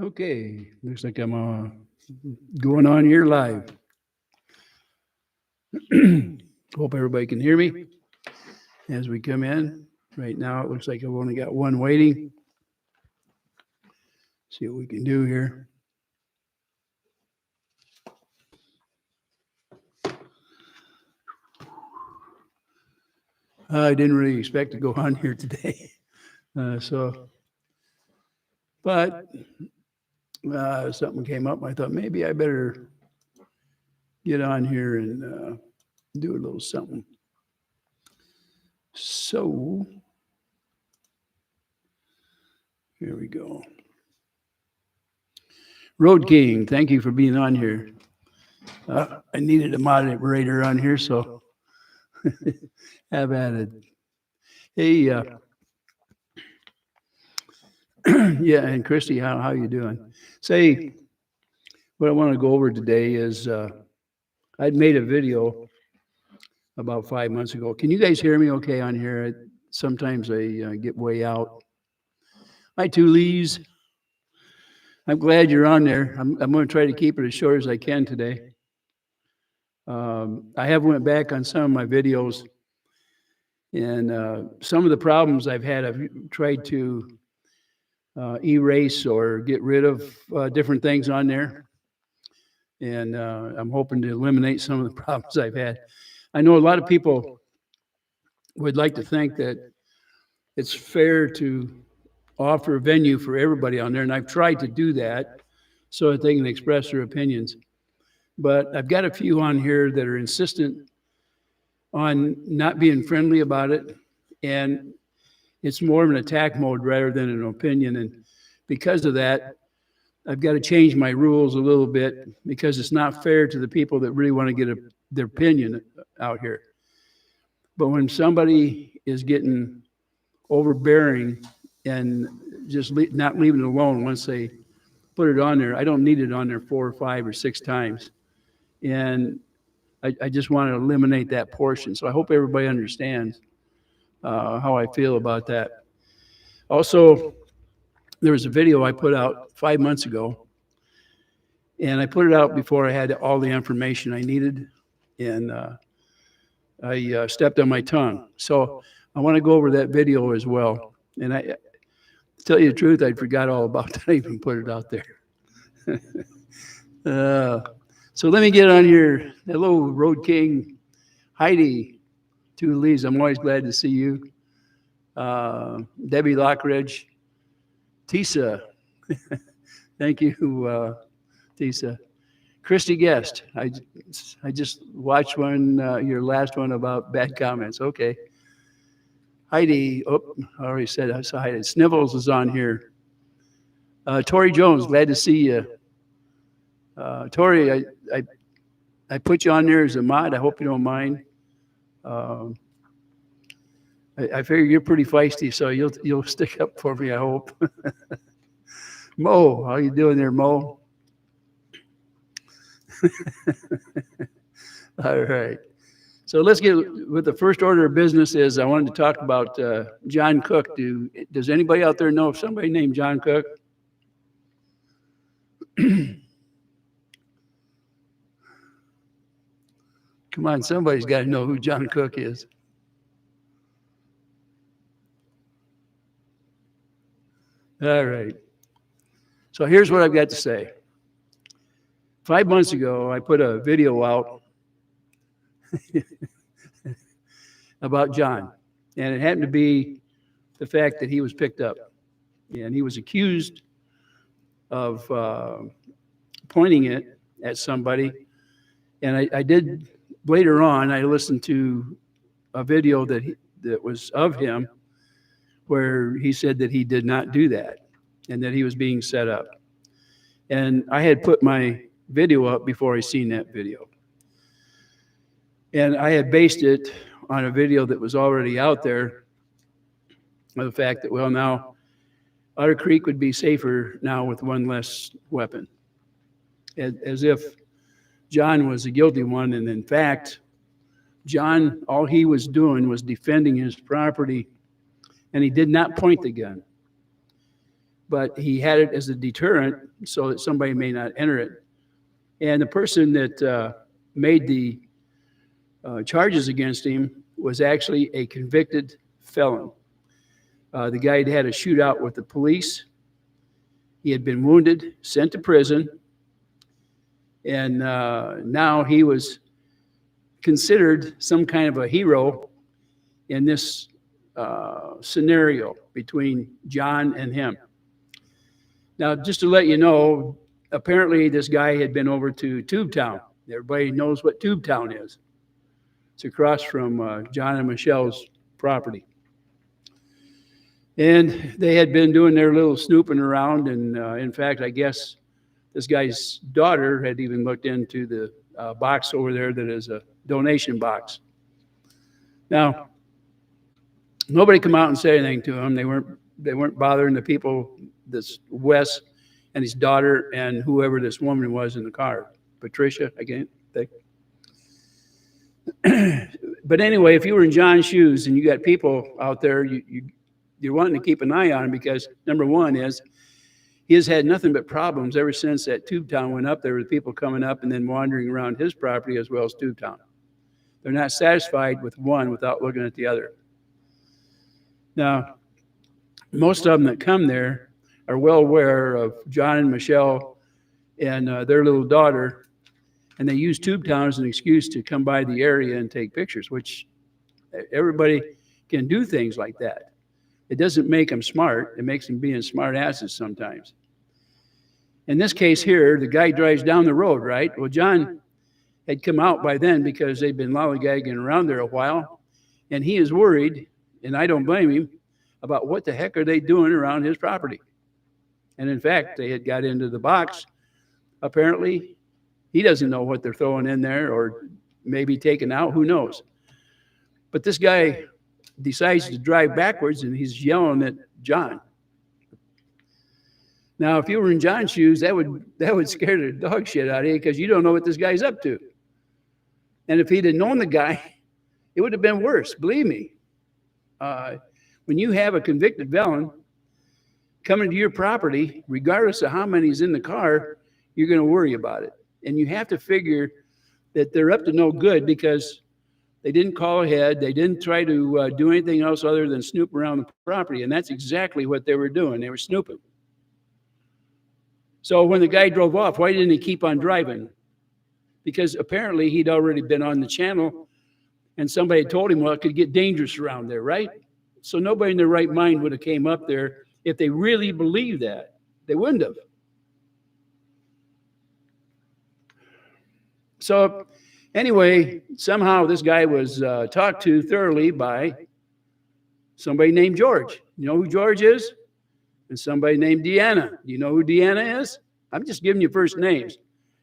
Okay, looks like I'm going on here live. Hope everybody can hear me as we come in. Right now, it looks like I've only got one waiting. See what we can do here. I didn't really expect to go on here today. But something came up. I thought maybe I better get on here and do a little something. So here we go. Road King, thank you for being on here. I needed a moderator on here, so have at it. Hey, yeah, and Christy, how you doing? Say, what I want to go over today is I'd made a video about 5 months ago. Can you guys hear me okay on here? Sometimes I get way out. Hi, two Lees. I'm glad you're on there. I'm going to try to keep it as short as I can today. I have went back on some of my videos, and some of the problems I've had, I've tried to erase or get rid of different things on there. And I'm hoping to eliminate some of the problems I've had. I know a lot of people would like to think that it's fair to offer a venue for everybody on there, and I've tried to do that so that they can express their opinions. But I've got a few on here that are insistent on not being friendly about it, and it's more of an attack mode rather than an opinion. And because of that, I've got to change my rules a little bit because it's not fair to the people that really want to get their opinion out here. But when somebody is getting overbearing and just not leaving it alone once they put it on there, I don't need it on there 4 or 5 or 6 times. And I just want to eliminate that portion. So I hope everybody understands how I feel about that. Also, there was a video I put out 5 months ago, and I put it out before I had all the information I needed, and I stepped on my tongue. So I want to go over that video as well. And I to tell you the truth, I forgot all about that. I even put it out there. So let me get on here. Hello, Road King. Heidi, two Lees. I'm always glad to see you. Debbie Lockridge. Tisa. Thank you, Tisa. Christy Guest. I just watched your last one about bad comments. Okay. Heidi, I already said I saw Heidi. Snivels is on here. Tori Jones, glad to see you. Tori, I put you on there as a mod. I hope you don't mind. I figure you're pretty feisty, so you'll stick up for me, I hope. Mo, how you doing there, Mo? All right. So let's get with the first order of business is I wanted to talk about John Cook. Does anybody out there know of somebody named John Cook? Come on, somebody's got to know who John Cook is. All right. So here's what I've got to say. 5 months ago, I put a video out about John, and it happened to be the fact that he was picked up, and he was accused of pointing it at somebody. And I did later on. I listened to a video that was of him, where he said that he did not do that, and that he was being set up. And I had put my video up before I seen that video. And I had based it on a video that was already out there, of the fact that, well, now Otter Creek would be safer now with one less weapon. As if John was the guilty one, and in fact, John, all he was doing was defending his property, and he did not point the gun. but he had it as a deterrent so that somebody may not enter it. And the person that made the charges against him was actually a convicted felon. The guy had had a shootout with the police. He had been wounded, sent to prison, and now he was considered some kind of a hero in this scenario between John and him. Now, just to let you know, apparently this guy had been over to Tubetown. Everybody knows what Tubetown is. It's across from John and Michelle's property. And they had been doing their little snooping around. And in fact, I guess this guy's daughter had even looked into the box over there that is a donation box. Now, nobody come out and say anything to him. They weren't bothering the people, this Wes and his daughter and whoever this woman was in the car. Patricia, I think. But anyway, if you were in John's shoes and you got people out there, you're wanting to keep an eye on him because number one is he has had nothing but problems ever since that Tubetown went up there with people coming up and then wandering around his property as well as Tubetown. They're not satisfied with one without looking at the other. Now, most of them that come there are well aware of John and Michelle and their little daughter, and they use Tubetown as an excuse to come by the area and take pictures, which everybody can do things like that. It doesn't make them smart. It makes them being smart asses sometimes. In this case here, the guy drives down the road, right? Well, John had come out by then because they've been lollygagging around there a while, and he is worried, and I don't blame him, about what the heck are they doing around his property. And in fact, they had got into the box. Apparently, he doesn't know what they're throwing in there or maybe taking out, who knows. But this guy decides to drive backwards and he's yelling at John. Now, if you were in John's shoes, that would scare the dog shit out of you because you don't know what this guy's up to. And if he'd have known the guy, it would have been worse, believe me. When you have a convicted felon coming to your property, regardless of how many's in the car, you're going to worry about it. And you have to figure that they're up to no good because they didn't call ahead. They didn't try to do anything else other than snoop around the property. And that's exactly what they were doing. They were snooping. So when the guy drove off, why didn't he keep on driving? Because apparently he'd already been on the channel and somebody told him, well, it could get dangerous around there, right? So nobody in their right mind would have came up there if they really believed that. They wouldn't have. So anyway, somehow this guy was talked to thoroughly by somebody named George. You know who George is? And somebody named Deanna. Do you know who Deanna is? I'm just giving you first names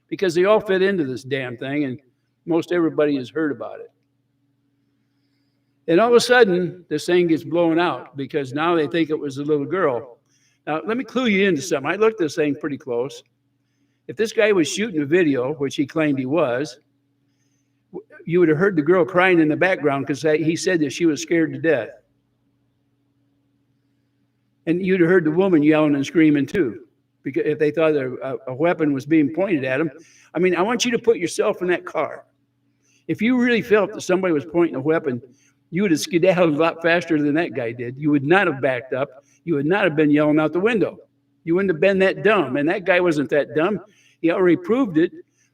because they all fit into this damn thing and most everybody has heard about it. And all of a sudden, this thing gets blown out because now they think it was a little girl. Now, let me clue you into something. I looked at this thing pretty close. If this guy was shooting a video, which he claimed he was, you would have heard the girl crying in the background because he said that she was scared to death. And you'd have heard the woman yelling and screaming too, because if they thought a weapon was being pointed at them. I mean, I want you to put yourself in that car. If you really felt that somebody was pointing a weapon, you would have skedaddled a lot faster than that guy did. You would not have backed up. You would not have been yelling out the window. You wouldn't have been that dumb. And that guy wasn't that dumb. He already proved it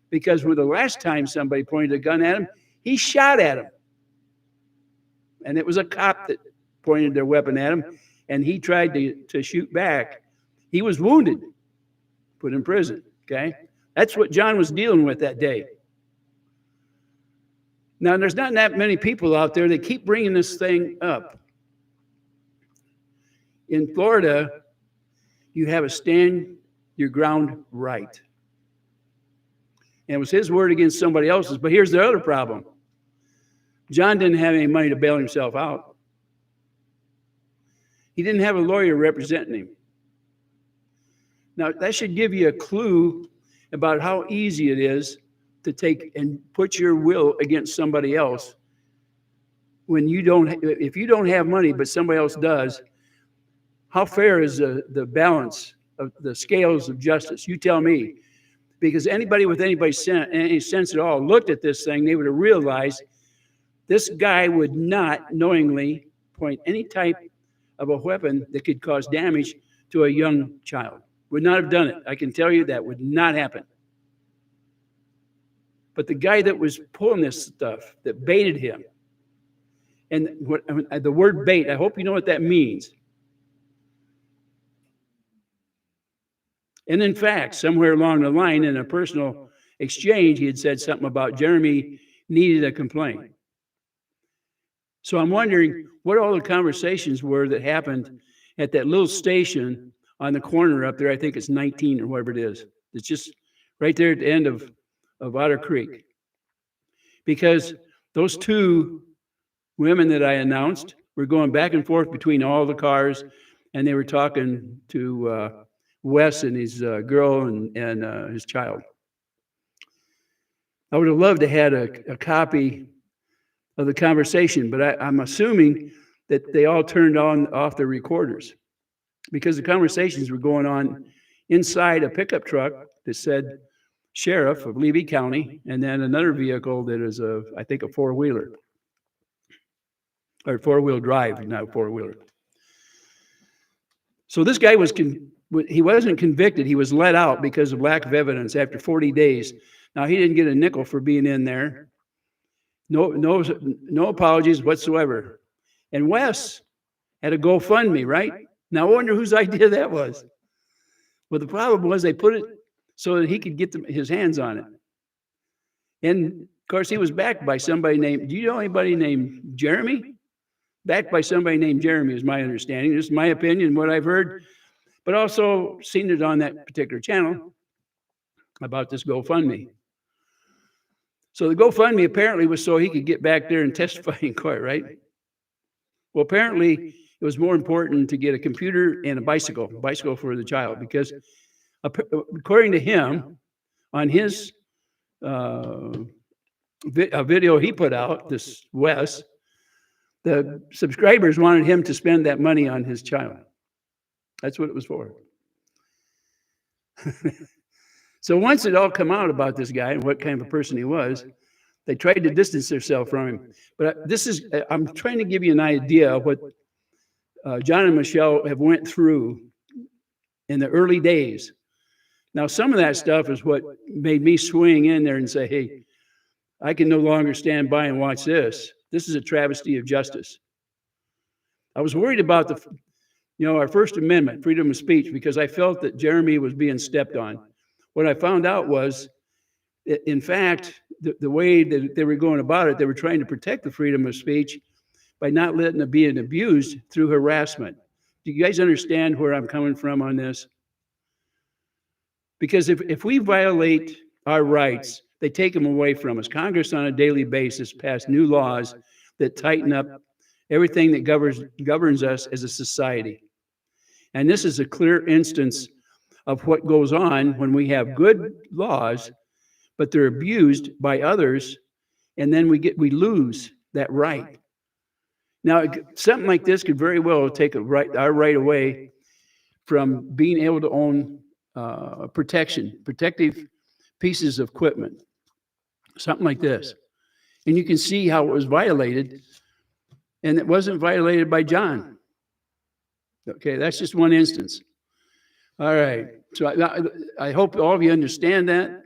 because when the last time somebody pointed a gun at him, he shot at him. And it was a cop that pointed their weapon at him, and he tried to shoot back. He was wounded, put in prison, okay? That's what John was dealing with that day. Now, there's not that many people out there that keep bringing this thing up. In Florida, you have a stand your ground right. And it was his word against somebody else's. But here's the other problem. John didn't have any money to bail himself out. He didn't have a lawyer representing him. Now, that should give you a clue about how easy it is to take and put your will against somebody else when you don't, if you don't have money, but somebody else does. How fair is the balance of the scales of justice? You tell me. Because anybody with any sense at all looked at this thing, they would have realized this guy would not knowingly point any type of a weapon that could cause damage to a young child. Would not have done it. I can tell you that would not happen. But the guy that was pulling this stuff, that baited him, and the word bait, I hope you know what that means. And in fact, somewhere along the line in a personal exchange, he had said something about Jeremy needed a complaint. So I'm wondering what all the conversations were that happened at that little station on the corner up there. I think it's 19 or whatever it is. It's just right there at the end of Otter Creek. Because those two women that I announced were going back and forth between all the cars, and they were talking to Wes and his girl and his child. I would have loved to have had a copy of the conversation, but I'm assuming that they all turned off their recorders because the conversations were going on inside a pickup truck that said Sheriff of Levy County, and then another vehicle that is I think a four-wheeler or four-wheel drive, not a four-wheeler. So this guy he wasn't convicted. He was let out because of lack of evidence after 40 days. Now, he didn't get a nickel for being in there. No apologies whatsoever. And Wes had a GoFundMe, right? Now, I wonder whose idea that was. Well, the problem was they put it so that he could get his hands on it. And, of course, he was backed by somebody named, do you know anybody named Jeremy? Backed by somebody named Jeremy is my understanding. This is my opinion, what I've heard, but also seen it on that particular channel about this GoFundMe. So the GoFundMe apparently was so he could get back there and testify in court, right? Well, apparently it was more important to get a computer and a bicycle for the child, because according to him, on his video he put out, this Wes, the subscribers wanted him to spend that money on his child. That's what it was for. So once it all come out about this guy and what kind of a person he was, they tried to distance themselves from him. But I'm trying to give you an idea of what John and Michelle have went through in the early days. Now, some of that stuff is what made me swing in there and say, hey, I can no longer stand by and watch this. This is a travesty of justice. I was worried about our First Amendment, freedom of speech, because I felt that Jeremy was being stepped on. What I found out was, in fact, the way that they were going about it, they were trying to protect the freedom of speech by not letting it be abused through harassment. Do you guys understand where I'm coming from on this? Because if we violate our rights, they take them away from us. Congress on a daily basis passed new laws that tighten up everything that governs us as a society. And this is a clear instance of what goes on when we have good laws, but they're abused by others, and then we lose that right. Now, something like this could very well take our right away from being able to own protective pieces of equipment, something like this. And you can see how it was violated, and it wasn't violated by John. Okay, that's just one instance. All right, so I hope all of you understand that,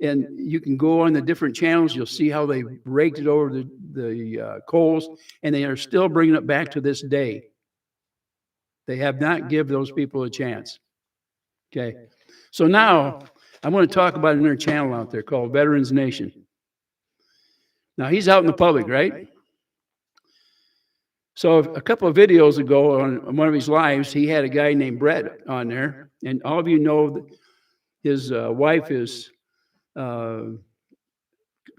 and you can go on the different channels. You'll see how they raked it over the coals, and they are still bringing it back to this day. They have not given those people a chance. Okay, so now I want to talk about another channel out there called Veterans Nation. Now, he's out in the public, right? So a couple of videos ago on one of his lives, he had a guy named Brett on there. And all of you know that his wife is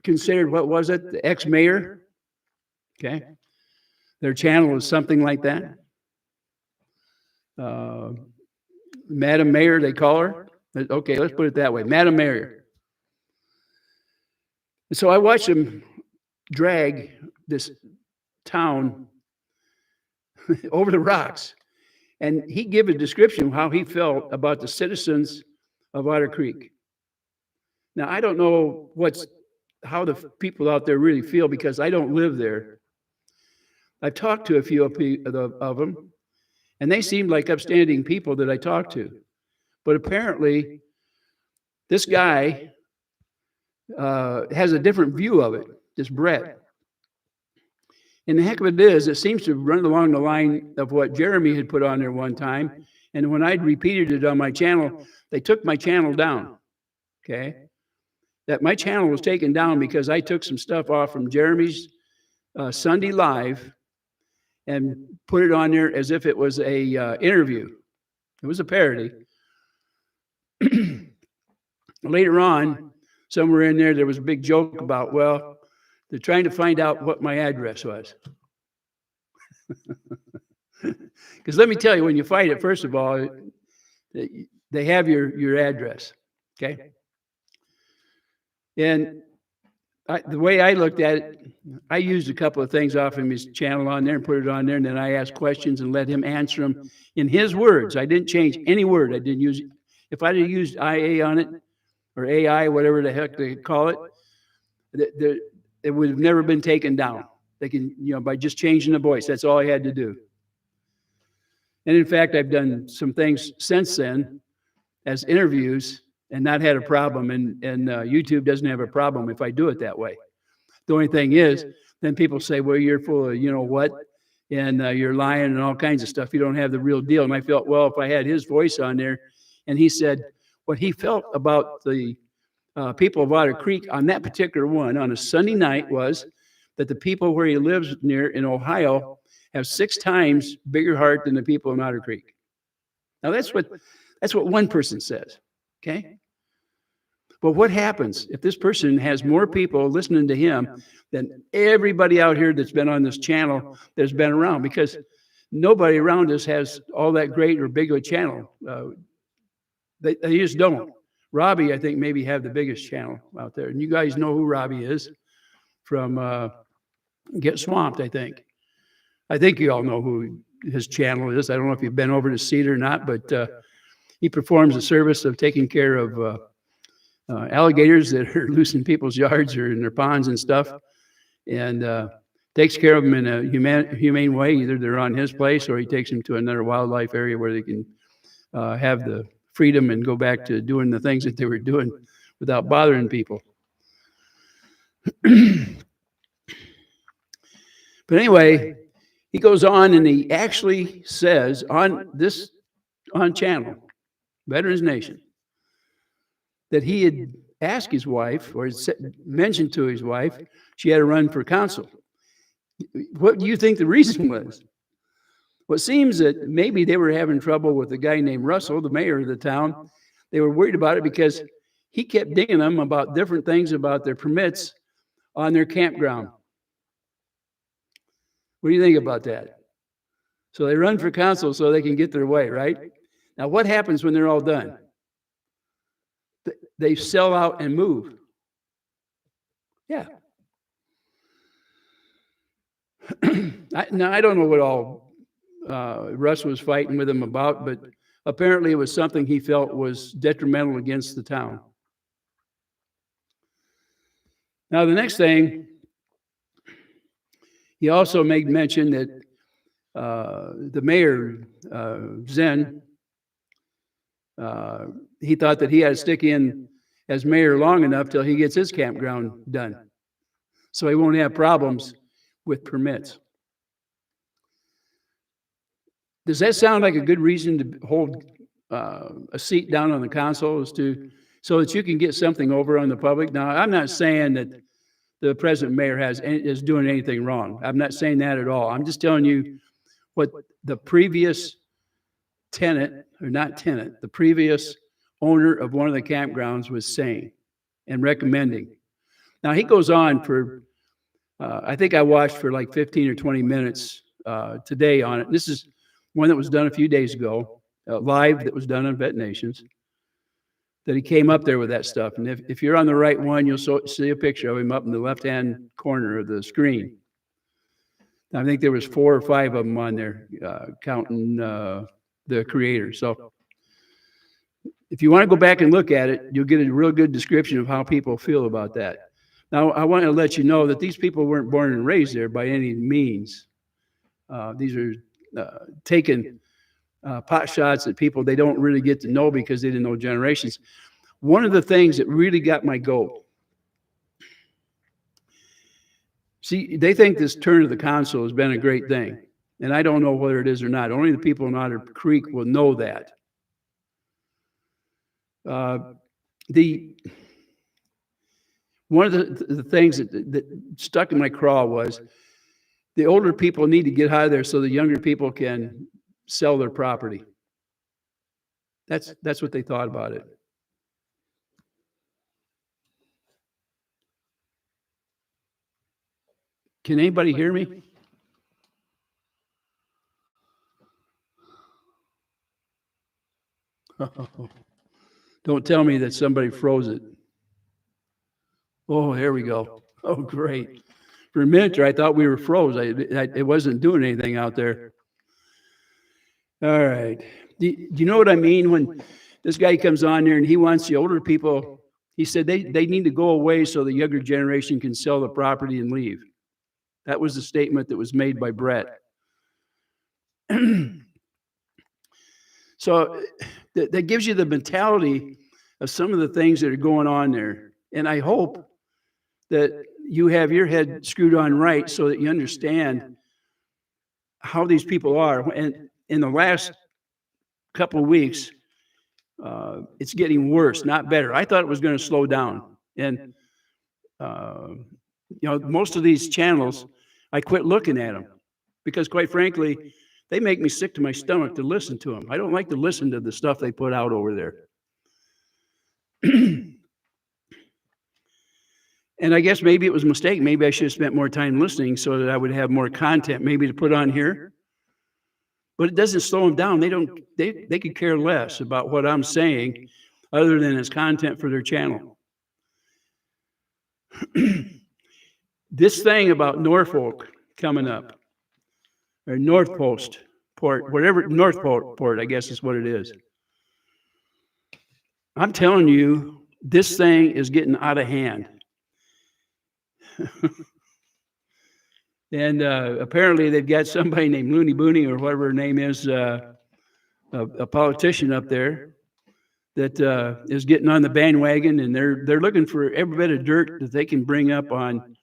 considered, what was it, the ex-mayor? Okay. Their channel is something like that. Madam Mayor, they call her. Okay, let's put it that way. Madam Mayor. So I watched him drag this town over the rocks. And he gave a description of how he felt about the citizens of Otter Creek. Now, I don't know how the people out there really feel because I don't live there. I've talked to a few of them, and they seemed like upstanding people that I talked to. But apparently, this guy has a different view of it, this Brett. And the heck of it is, it seems to run along the line of what Jeremy had put on there one time. And when I'd repeated it on my channel, they took my channel down. Okay. That my channel was taken down because I took some stuff off from Jeremy's Sunday Live and put it on there as if it was a interview. It was a parody. Later on, somewhere in there was a big joke about, well, they're trying to find out what my address was. Because let me tell you, when you fight it, first of all, they have your address. Okay. And the way I looked at it, I used a couple of things off of his channel on there and put it on there. And then I asked questions and let him answer them in his words. I didn't change any word. I didn't use, if I'd have used IA on it or AI, whatever the heck they call it, it would have never been taken down. They can, by just changing the voice. That's all I had to do. And in fact, I've done some things since then as interviews and not had a problem. And YouTube doesn't have a problem if I do it that way. The only thing is, then people say, well, you're full of, what, and you're lying and all kinds of stuff. You don't have the real deal. And I felt, well, if I had his voice on there, and he said what he felt about the people of Otter Creek on that particular one on a Sunday night was that the people where he lives near in Ohio have 6 times bigger heart than the people in Otter Creek. Now that's what one person says. Okay. But what happens if this person has more people listening to him than everybody out here that's been on this channel that's been around? Because nobody around us has all that great or big of a channel. They just don't. Robbie, I think, maybe have the biggest channel out there. And you guys know who Robbie is from Get Swamped, I think. I think you all know who his channel is. I don't know if you've been over to see it or not, but he performs a service of taking care of alligators that are loose in people's yards or in their ponds and stuff, and takes care of them in a humane way. Either they're on his place or he takes them to another wildlife area where they can have the freedom and go back to doing the things that they were doing without bothering people. But anyway, he goes on and he actually says on channel, Veterans Nation, that he had asked his wife or mentioned to his wife she had to run for council. What do you think the reason was? Well, it seems that maybe they were having trouble with a guy named Russell, the mayor of the town. They were worried about it because he kept dinging them about different things about their permits on their campground. What do you think about that? So they run for council so they can get their way, right? Now, what happens when they're all done? They sell out and move. Yeah. Now, I don't know what all Russ was fighting with him about, but apparently it was something he felt was detrimental against the town. Now, the next thing, he also made mention that the mayor, Zen, he thought that he had to stick in as mayor long enough till he gets his campground done, so he won't have problems with permits. Does that sound like a good reason to hold a seat down on the council, so that you can get something over on the public? Now, I'm not saying that the present mayor is doing anything wrong. I'm not saying that at all. I'm just telling you what the previous the previous owner of one of the campgrounds was saying and recommending. Now, he goes on for, I think I watched for like 15 or 20 minutes today on it. This is one that was done a few days ago, live, that was done on Vet Nations, that he came up there with that stuff. And if you're on the right one, you'll see a picture of him up in the left-hand corner of the screen. I think there was 4 or 5 of them on there, counting the creator. So if you want to go back and look at it, you'll get a real good description of how people feel about that. Now, I want to let you know that these people weren't born and raised there by any means. These are taking pot shots at people they don't really get to know because they didn't know generations. One of the things that really got my goat, see, they think this turn of the console has been a great thing. And I don't know whether it is or not. Only the people in Otter Creek will know that. One of the things that stuck in my craw was the older people need to get out of there so the younger people can sell their property. That's what they thought about it. Can anybody hear me? Don't tell me that somebody froze it. Oh, there we go. Oh, great. For a minute there, I thought we were froze. It wasn't doing anything out there. All right. Do you know what I mean when this guy comes on there and he wants the older people? He said they need to go away so the younger generation can sell the property and leave. That was the statement that was made by Brett. So that gives you the mentality of some of the things that are going on there. And I hope that you have your head screwed on right so that you understand how these people are. And in the last couple of weeks, it's getting worse, not better. I thought it was going to slow down. And, most of these channels, I quit looking at them because, quite frankly, they make me sick to my stomach to listen to them. I don't like to listen to the stuff they put out over there. And I guess maybe it was a mistake. Maybe I should have spent more time listening so that I would have more content maybe to put on here. But it doesn't slow them down. They could care less about what I'm saying other than as content for their channel. This thing about Norfolk coming up, or North Post Port, whatever, North Port, I guess is what it is. I'm telling you, this thing is getting out of hand. And apparently they've got somebody named Looney Booney or whatever her name is, a politician up there that is getting on the bandwagon, and they're looking for every bit of dirt that they can bring up on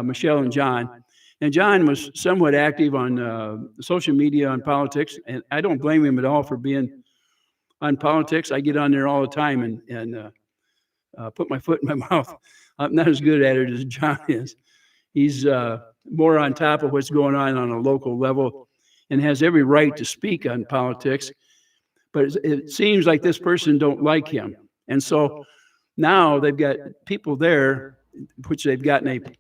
Michelle and John. And John was somewhat active on social media on politics, and I don't blame him at all for being on politics. I get on there all the time and put my foot in my mouth. I'm not as good at it as John is. He's more on top of what's going on a local level and has every right to speak on politics. But it seems like this person don't like him. And so now they've got people there, which they've gotten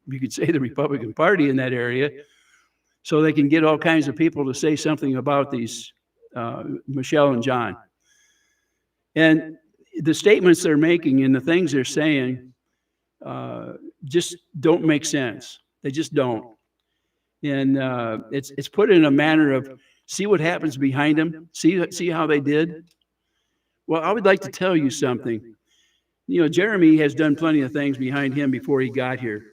you could say the Republican Party in that area, so they can get all kinds of people to say something about these Michelle and John. And the statements they're making and the things they're saying just don't make sense. They just don't. And it's put in a manner of see what happens behind them. See how they did. Well, I would like to tell you something. Jeremy has done plenty of things behind him before he got here.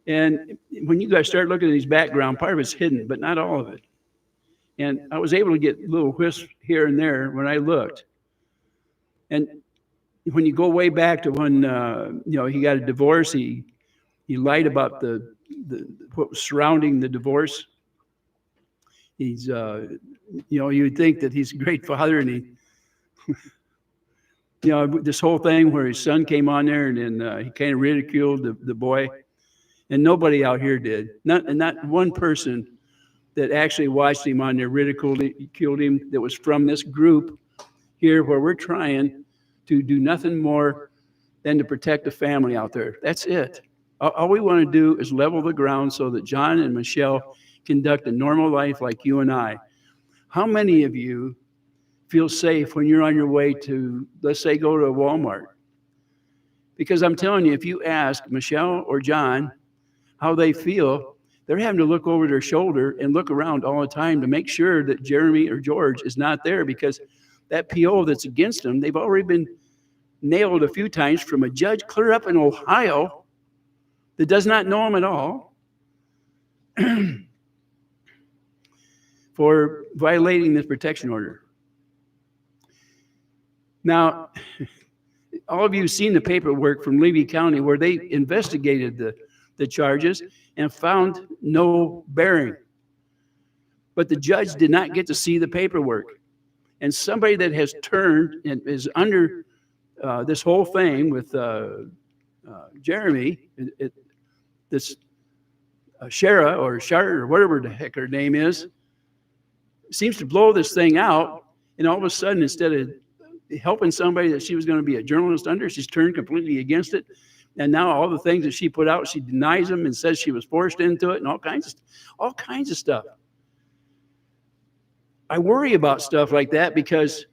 And when you guys start looking at his background, part of it's hidden, but not all of it. And I was able to get little wisps here and there when I looked. And when you go way back to when he got a divorce, he lied about the what was surrounding the divorce. He's you would think that he's a great father, and he this whole thing where his son came on there and he kind of ridiculed the boy, and nobody out here did. Not one person that actually watched him on there ridiculed him that was from this group here, where we're trying to do nothing more than to protect the family out there. That's it. All we want to do is level the ground so that John and Michelle conduct a normal life like you and I. How many of you feel safe when you're on your way to, let's say, go to a Walmart? Because I'm telling you, if you ask Michelle or John how they feel, they're having to look over their shoulder and look around all the time to make sure that Jeremy or George is not there, because that PO that's against them, they've already been nailed a few times from a judge clear up in Ohio that does not know them at all for violating this protection order. Now, all of you have seen the paperwork from Levy County where they investigated the charges and found no bearing. But the judge did not get to see the paperwork. And somebody that has turned and is under this whole thing with Jeremy, this Shara or Shar or whatever the heck her name is, seems to blow this thing out. And all of a sudden, instead of helping somebody that she was going to be a journalist under, she's turned completely against it. And now all the things that she put out, she denies them and says she was forced into it and all kinds of stuff. I worry about stuff like that because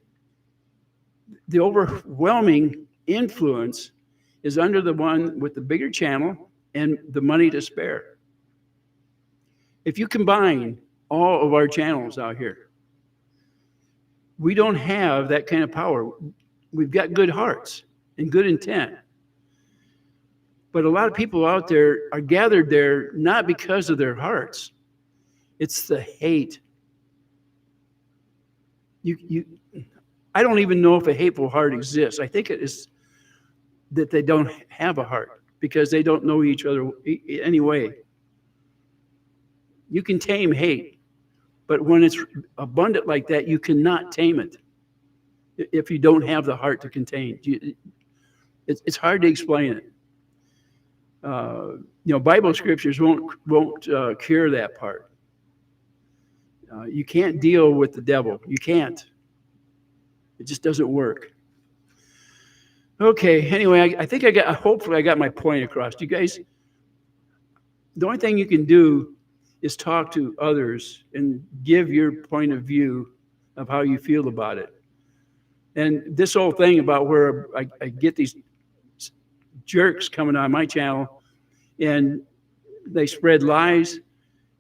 the overwhelming influence is under the one with the bigger channel and the money to spare. If you combine all of our channels out here, we don't have that kind of power. We've got good hearts and good intent. But a lot of people out there are gathered there not because of their hearts. It's the hate. I don't even know if a hateful heart exists. I think it is that they don't have a heart because they don't know each other anyway. You can tame hate, but when it's abundant like that, you cannot tame it if you don't have the heart to contain. It's hard to explain it. Bible scriptures won't cure that part. You can't deal with the devil. You can't. It just doesn't work. Okay. Anyway, I think hopefully I got my point across. You guys, the only thing you can do is talk to others and give your point of view of how you feel about it. And this whole thing about where I get these jerks coming on my channel and they spread lies.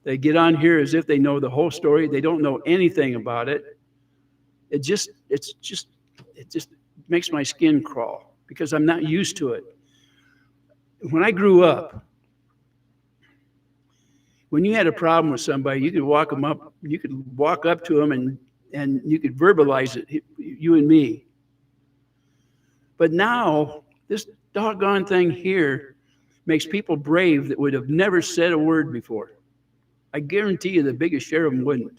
They get on here as if they know the whole story. They don't know anything about it. It just makes my skin crawl because I'm not used to it. When I grew up, when you had a problem with somebody, you could walk up to them and you could verbalize it, you and me. But now, this doggone thing here makes people brave that would have never said a word before. I guarantee you the biggest share of them wouldn't.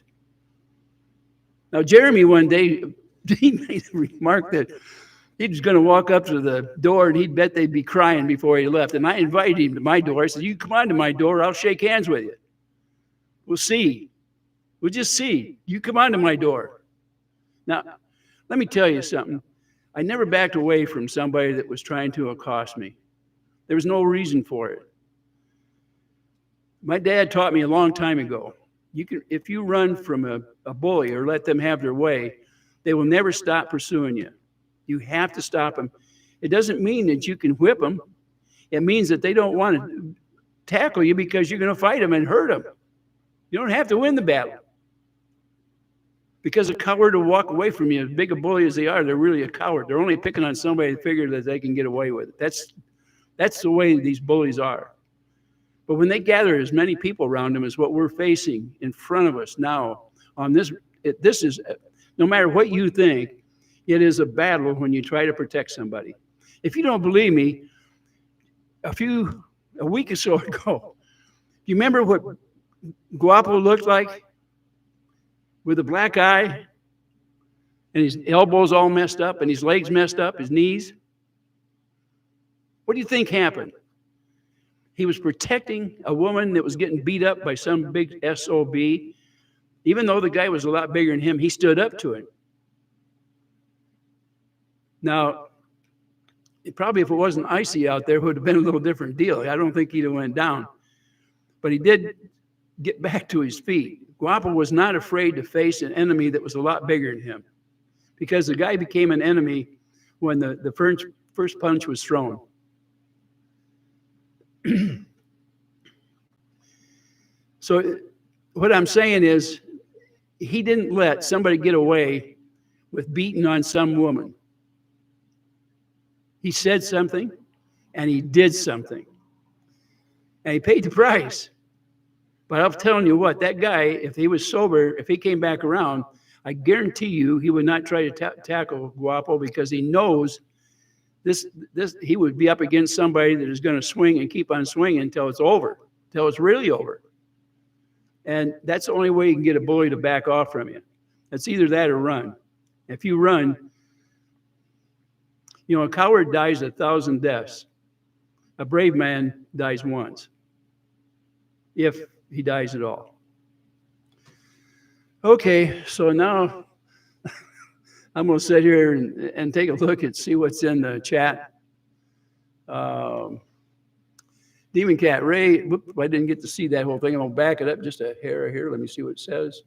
Now, Jeremy one day, he made a remark that he was going to walk up to the door and he'd bet they'd be crying before he left. And I invited him to my door. I said, you come on to my door, I'll shake hands with you. We'll see. We'll just see. You come on to my door. Now, let me tell you something. I never backed away from somebody that was trying to accost me. There was no reason for it. My dad taught me a long time ago, if you run from a bully or let them have their way, they will never stop pursuing you. You have to stop them. It doesn't mean that you can whip them. It means that they don't want to tackle you because you're going to fight them and hurt them. You don't have to win the battle. Because a coward will walk away from you. As big a bully as they are, they're really a coward. They're only picking on somebody to figure that they can get away with it. That's the way these bullies are. But when they gather as many people around them as what we're facing in front of us now, on this is, no matter what you think, it is a battle when you try to protect somebody. If you don't believe me, a week or so ago, you remember what Guapo looked like with a black eye and his elbows all messed up and his legs messed up, his knees? What do you think happened? He was protecting a woman that was getting beat up by some big SOB. Even though the guy was a lot bigger than him, he stood up to him. Now, probably if it wasn't icy out there, it would have been a little different deal. I don't think he'd have went down. But he did get back to his feet. Guapo was not afraid to face an enemy that was a lot bigger than him, because the guy became an enemy when the first punch was thrown. So what I'm saying is he didn't let somebody get away with beating on some woman. He said something and he did something and he paid the price. But I'm telling you what, that guy, if he was sober, if he came back around, I guarantee you he would not try to tackle Guapo because he knows this he would be up against somebody that is going to swing and keep on swinging until it's over, until it's really over. And that's the only way you can get a bully to back off from you. It's either that or run. If you run, you know, a coward dies 1,000 deaths. A brave man dies once, if he dies at all. Okay, so now I'm going to sit here and take a look and see what's in the chat. Demon Cat, Ray, whoop, I didn't get to see that whole thing. I'm going to back it up just a hair here. Let me see what it says.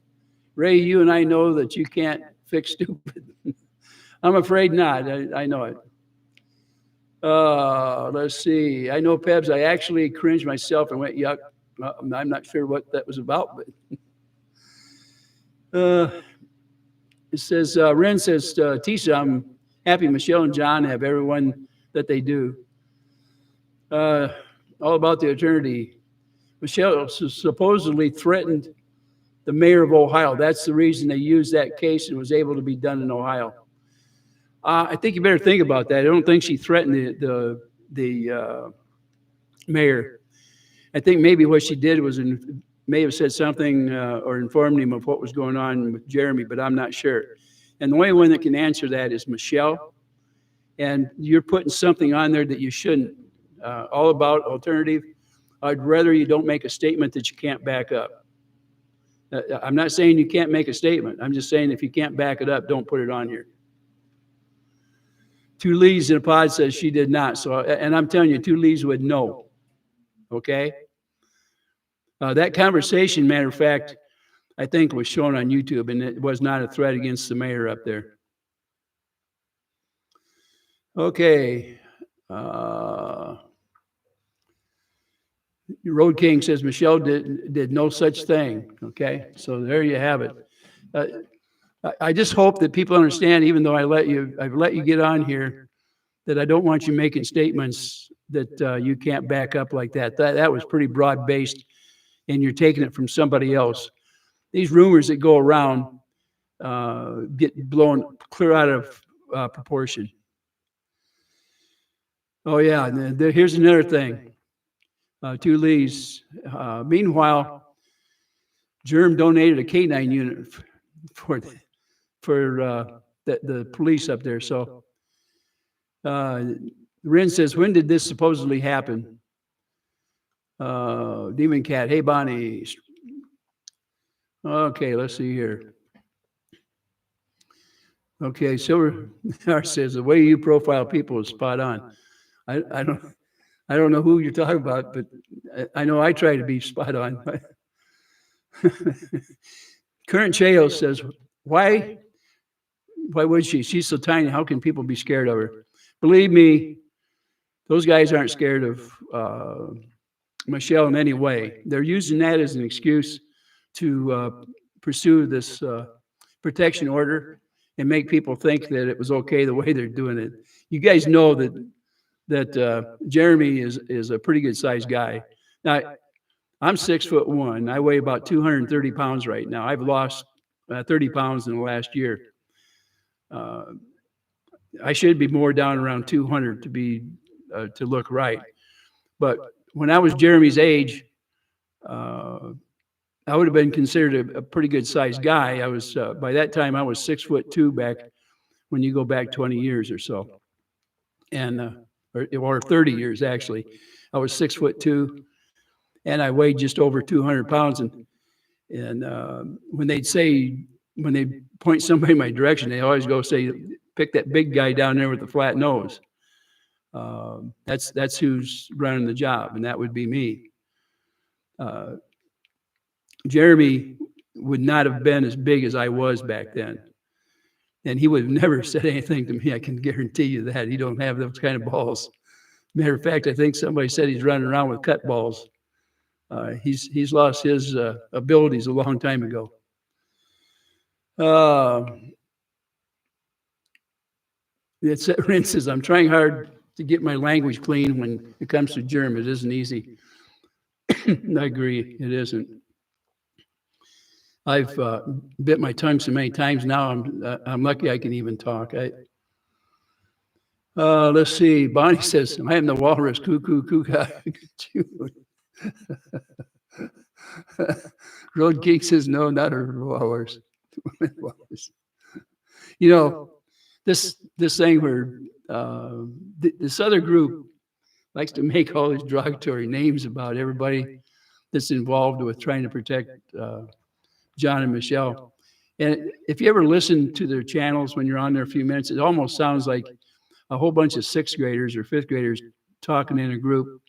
Ray, you and I know that you can't fix stupid. I'm afraid not. I know it. Let's see. I know, Pebs, I actually cringed myself and went, yuck. I'm not sure what that was about, but it says, Ren says, Tisha, I'm happy Michelle and John have everyone that they do. All about the eternity. Michelle supposedly threatened the mayor of Ohio. That's the reason they used that case and was able to be done in Ohio. I think you better think about that. I don't think she threatened the mayor. I think maybe what she did was may have said something or informed him of what was going on with Jeremy, but I'm not sure. And the only one that can answer that is Michelle. And you're putting something on there that you shouldn't. All about alternative. I'd rather you don't make a statement that you can't back up. I'm not saying you can't make a statement. I'm just saying if you can't back it up, don't put it on here. Two Lees in a pod says she did not. So, and I'm telling you, Two Lees would know. Okay? That conversation, matter of fact, I think was shown on YouTube, and it was not a threat against the mayor up there. Okay. Road King says Michelle did no such thing. Okay, so there you have it. I just hope that people understand, even though I've let you get on here, that I don't want you making statements that you can't back up like that. That was pretty broad based, and you're taking it from somebody else. These rumors that go around get blown clear out of proportion. Oh yeah, here's another thing. Two Lees. Meanwhile, Germ donated a K9 unit for the police up there. So Ren says, when did this supposedly happen? Demon Cat, hey Bonnie. Okay, let's see here. Okay, Silver says the way you profile people is spot on. I don't know who you're talking about, but I know I try to be spot on. Current Cheo says, why would she? She's so tiny. How can people be scared of her? Believe me, those guys aren't scared of Michelle in any way. They're using that as an excuse to pursue this protection order and make people think that it was okay the way they're doing it. You guys know that Jeremy is a pretty good sized guy. Now, I'm 6'1". I weigh about 230 pounds right now. I've lost 30 pounds in the last year. I should be more down around 200 to look right. But when I was Jeremy's age, I would have been considered a pretty good sized guy. I was by that time I was 6'2" back when you go back 20 years or so, and or 30 years actually. I was 6'2", and I weighed just over 200 pounds. And when they point somebody in my direction, they always go say, "Pick that big guy down there with the flat nose." That's who's running the job, and that would be me. Jeremy would not have been as big as I was back then. And he would have never said anything to me. I can guarantee you that. He don't have those kind of balls. Matter of fact, I think somebody said he's running around with cut balls. He's lost his abilities a long time ago. It's rinses. I'm trying hard to get my language clean when it comes to German. It isn't easy. I agree. It isn't. I've bit my tongue so many times now. I'm lucky I can even talk. Let's see. Bonnie says, I am the walrus. Cuckoo, cuckoo. Road Geek says, no, not a walrus. Walrus. You know, this thing where this other group likes to make all these derogatory names about everybody that's involved with trying to protect John and Michelle. And if you ever listen to their channels when you're on there a few minutes, it almost sounds like a whole bunch of sixth graders or fifth graders talking in a group.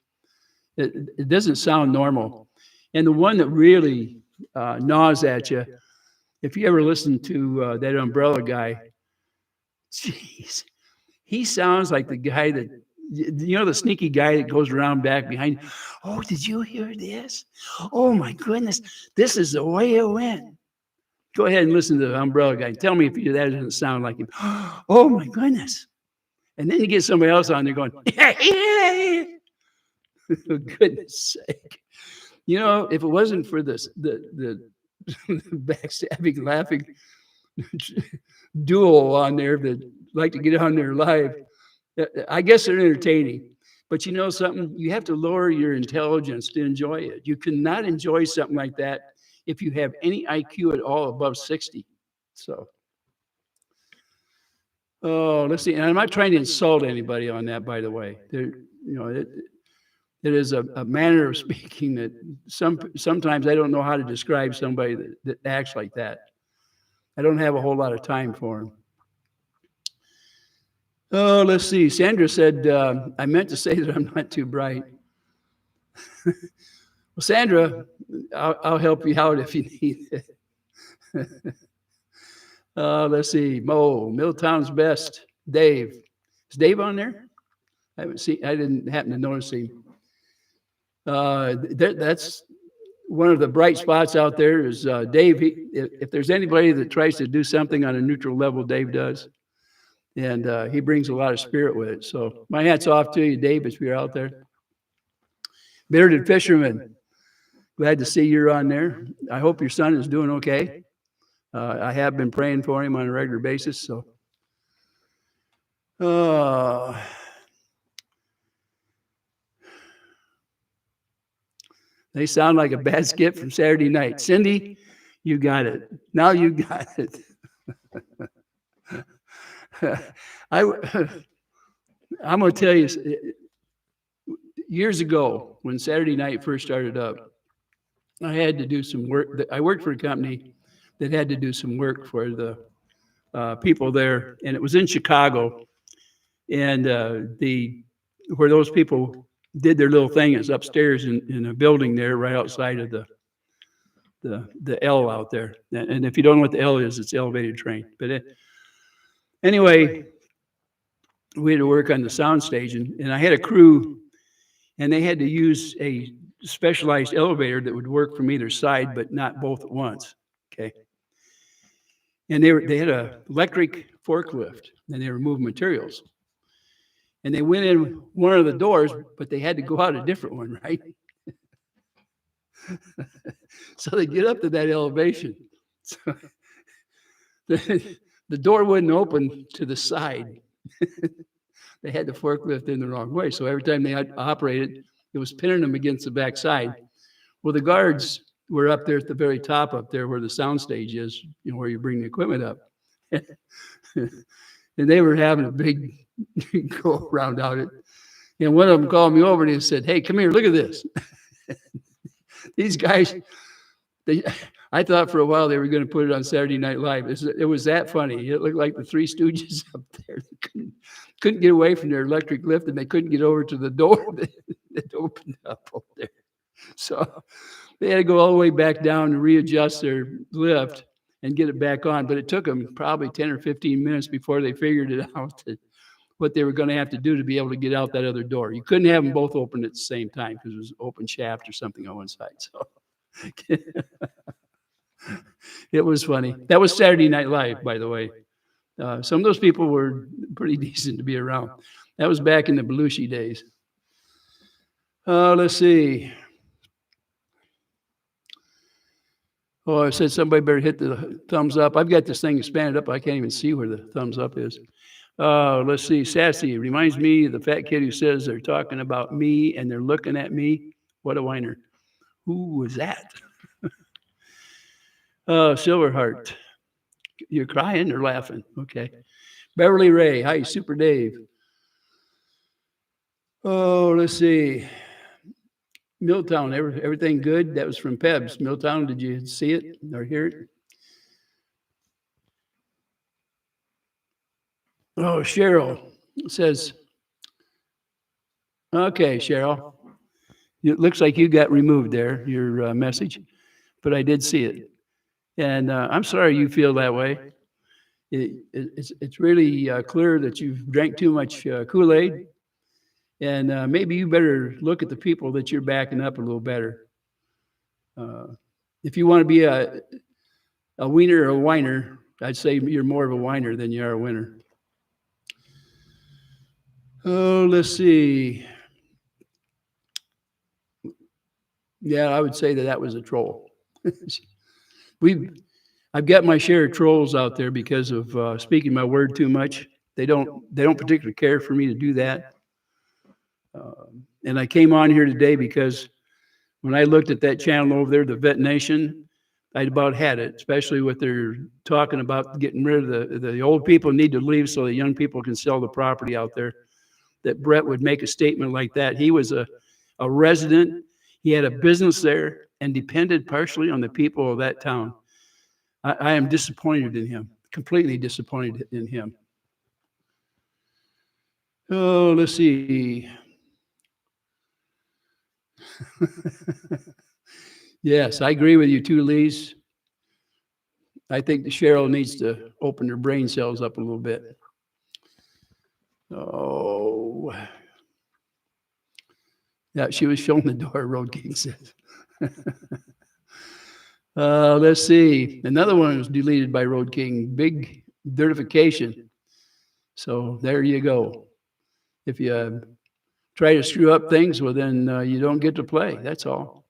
It doesn't sound normal. And the one that really gnaws at you, if you ever listen to that umbrella guy, jeez, he sounds like the guy that, the sneaky guy that goes around back behind. Oh, did you hear this? Oh my goodness, this is the way it went. Go ahead and listen to the umbrella guy. Tell me if that doesn't sound like him. Oh my goodness. And then you get somebody else on there going, for goodness sake. If it wasn't for this, the backstabbing, laughing duo on there that like to get on there live, I guess they're entertaining. But you know something? You have to lower your intelligence to enjoy it. You cannot enjoy something like that if you have any IQ at all above 60. So, let's see. And I'm not trying to insult anybody on that, by the way. It is a manner of speaking that sometimes I don't know how to describe somebody that acts like that. I don't have a whole lot of time for them. Oh, let's see. Sandra said, I meant to say that I'm not too bright. Well, Sandra, I'll help you out if you need it. Let's see. Mo, Milltown's best. Dave. Is Dave on there? I didn't happen to notice him. That's one of the bright spots out there is Dave. If there's anybody that tries to do something on a neutral level, Dave does. And he brings a lot of spirit with it. So my hat's off to you, Dave, if you're out there. Bearded Fisherman, glad to see you're on there. I hope your son is doing okay. I have been praying for him on a regular basis. So, they sound like a bad skit from Saturday night. Cindy, you got it. Now you got it. I'm going to tell you, years ago, when Saturday night first started up, I had to do some work. I worked for a company that had to do some work for the people there, and it was in Chicago. And where those people did their little thing is upstairs in a building there, right outside of the L out there. And if you don't know what the L is, it's elevated train. But anyway, we had to work on the sound stage, and I had a crew, and they had to use a specialized elevator that would work from either side, but not both at once. Okay. And they had an electric forklift, and they were moving materials. And they went in one of the doors, but they had to go out a different one, right? So they get up to that elevation. So the door wouldn't open to the side. They had the forklift in the wrong way. So every time they operated, it was pinning them against the back side. Well, the guards were up there at the very top up there where the sound stage is, where you bring the equipment up. And they were having a big go around out it. And one of them called me over and he said, "Hey, come here, look at this." These guys, I thought for a while they were going to put it on Saturday Night Live. It was that funny. It looked like the Three Stooges up there. They couldn't get away from their electric lift, and they couldn't get over to the door that opened up over there. So they had to go all the way back down and readjust their lift and get it back on. But it took them probably 10 or 15 minutes before they figured it out that what they were going to have to do to be able to get out that other door. You couldn't have them both open at the same time because it was open shaft or something on one side. So it was funny. That was Saturday Night Live, by the way. Some of those people were pretty decent to be around. That was back in the Belushi days. Let's see. Oh, I said somebody better hit the thumbs up. I've got this thing expanded up. I can't even see where the thumbs up is. Let's see. Sassy reminds me of the fat kid who says they're talking about me and they're looking at me. What a whiner. Who was that? Silverheart. You're crying or laughing? Okay. Beverly Ray. Hi, Super Dave. Oh, let's see. Milltown, everything good? That was from Pebs. Milltown, did you see it or hear it? Oh, Cheryl says, okay, Cheryl, it looks like you got removed there, your message, but I did see it. And I'm sorry you feel that way. It's really clear that you've drank too much Kool-Aid. And maybe you better look at the people that you're backing up a little better. If you want to be a wiener or a whiner, I'd say you're more of a whiner than you are a winner. Oh, let's see. Yeah, I would say that was a troll. I've got my share of trolls out there because of speaking my word too much. They don't particularly care for me to do that. And I came on here today because when I looked at that channel over there, the Vet Nation, I'd about had it, especially what they're talking about getting rid of the old people need to leave so the young people can sell the property out there. That Brett would make a statement like that. He was a resident. He had a business there and depended partially on the people of that town. I am disappointed in him, completely disappointed in him. Oh, let's see. Yes, I agree with you too, Lise. I think the Cheryl needs to open her brain cells up a little bit. Oh, yeah, she was showing the door, Road King says. Let's see. Another one was deleted by Road King. Big dirtification. So there you go. If you try to screw up things, well, then you don't get to play. That's all.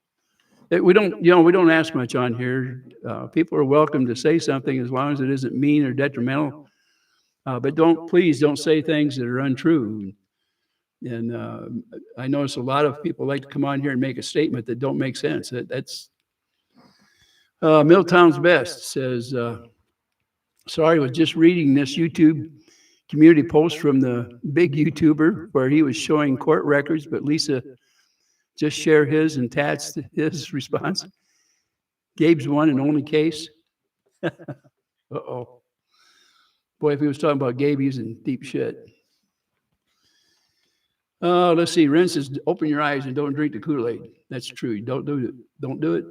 We don't ask much on here. People are welcome to say something as long as it isn't mean or detrimental. But please don't say things that are untrue. And I notice a lot of people like to come on here and make a statement that don't make sense. That's Milltown's Best says, sorry, I was just reading this YouTube community post from the big YouTuber where he was showing court records, but Lisa just share his and Tats his response. Gabe's one and only case. Uh-oh. Boy, if he was talking about Gabe, he's in deep shit. Let's see. Ren says, open your eyes and don't drink the Kool-Aid. That's true. Don't do it. Don't do it.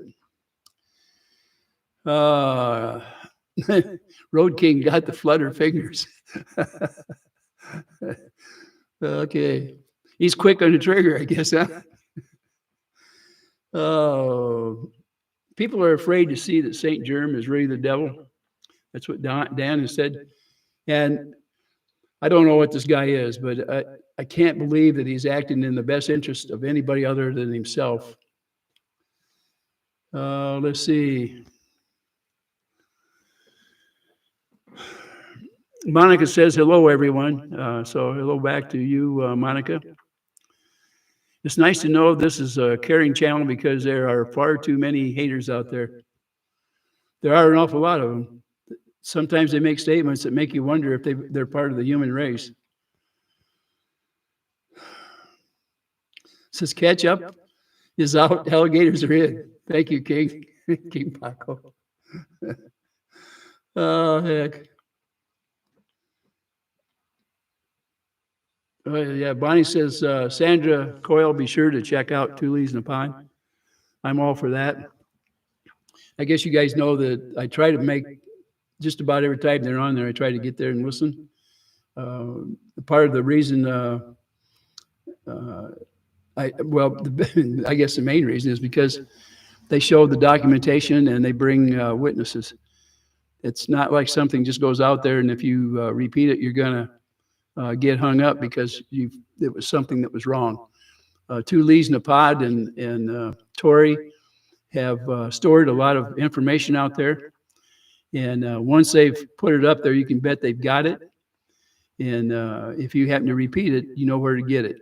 Road King got the flutter fingers. Okay. He's quick on the trigger, I guess, huh? People are afraid to see that St. Germ is really the devil. That's what Dan has said. And I don't know what this guy is, but I can't believe that he's acting in the best interest of anybody other than himself. Let's see. Monica says, hello, everyone. So hello back to you, Monica. It's nice to know this is a caring channel because there are far too many haters out there. There are an awful lot of them. Sometimes they make statements that make you wonder if they're part of the human race. It says ketchup is out, alligators are in. Thank you, King. King Paco. Oh, heck. Yeah, Bonnie says, Sandra Coyle, be sure to check out Two Leaves in a Pond. I'm all for that. I guess you guys know that I try to make just about every time they're on there, I try to get there and listen. Part of the reason, I guess the main reason is because they show the documentation and they bring witnesses. It's not like something just goes out there and if you repeat it, you're gonna get hung up because it was something that was wrong. Two Lee's Napod and Tori have stored a lot of information out there. And once they've put it up there, you can bet they've got it. And if you happen to repeat it, you know where to get it.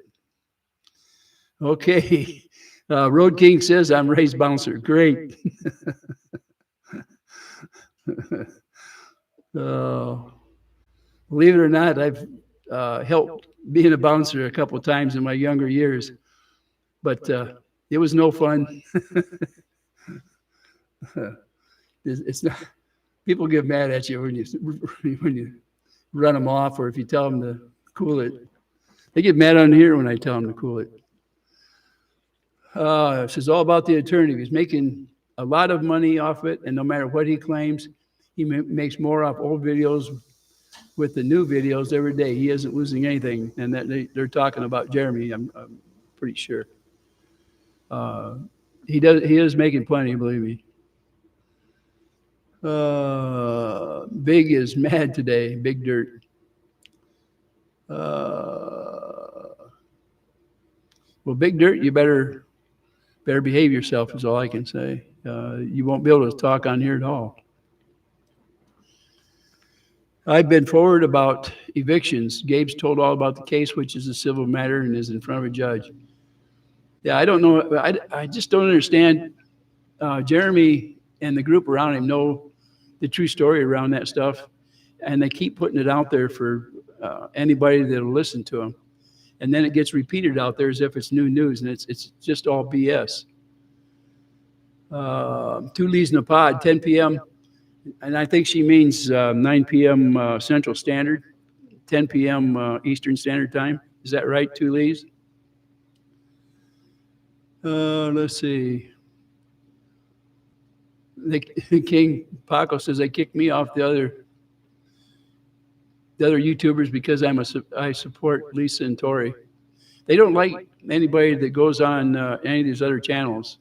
Okay. Road King says, I'm Ray's bouncer. Great. Believe it or not, I've helped being a bouncer a couple of times in my younger years. But it was no fun. It's not. People get mad at you when you run them off, or if you tell them to cool it. They get mad on here when I tell them to cool it. This is all about the attorney. He's making a lot of money off it, and no matter what he claims, he makes more off old videos with the new videos every day. He isn't losing anything, and that they're talking about Jeremy. I'm pretty sure. He is making plenty, believe me. Big is mad today. Big Dirt. Well, Big Dirt, you better behave yourself is all I can say. You won't be able to talk on here at all. I've been forward about evictions. Gabe's told all about the case, which is a civil matter and is in front of a judge. Yeah, I don't know. I just don't understand. Jeremy and the group around him know the true story around that stuff, and they keep putting it out there for anybody that'll listen to them. And then it gets repeated out there as if it's new news, and it's just all BS. Two Lee's Napod, 10 p.m., and I think she means 9 p.m. Central Standard, 10 p.m. Eastern Standard Time. Is that right, Two Lee's? Let's see. King Paco says they kicked me off the other YouTubers because I support Lisa and Tori. They don't like anybody that goes on any of these other channels.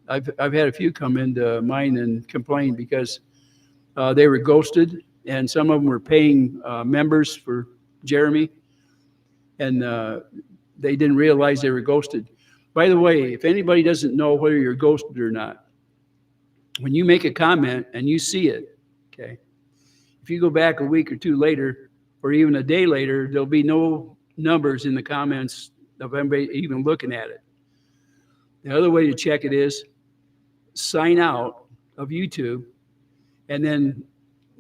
I've had a few come into mine and complain because they were ghosted, and some of them were paying members for Jeremy, and they didn't realize they were ghosted. By the way, if anybody doesn't know whether you're ghosted or not, when you make a comment and you see it, okay, if you go back a week or two later, or even a day later, there'll be no numbers in the comments of anybody even looking at it. The other way to check it is sign out of YouTube and then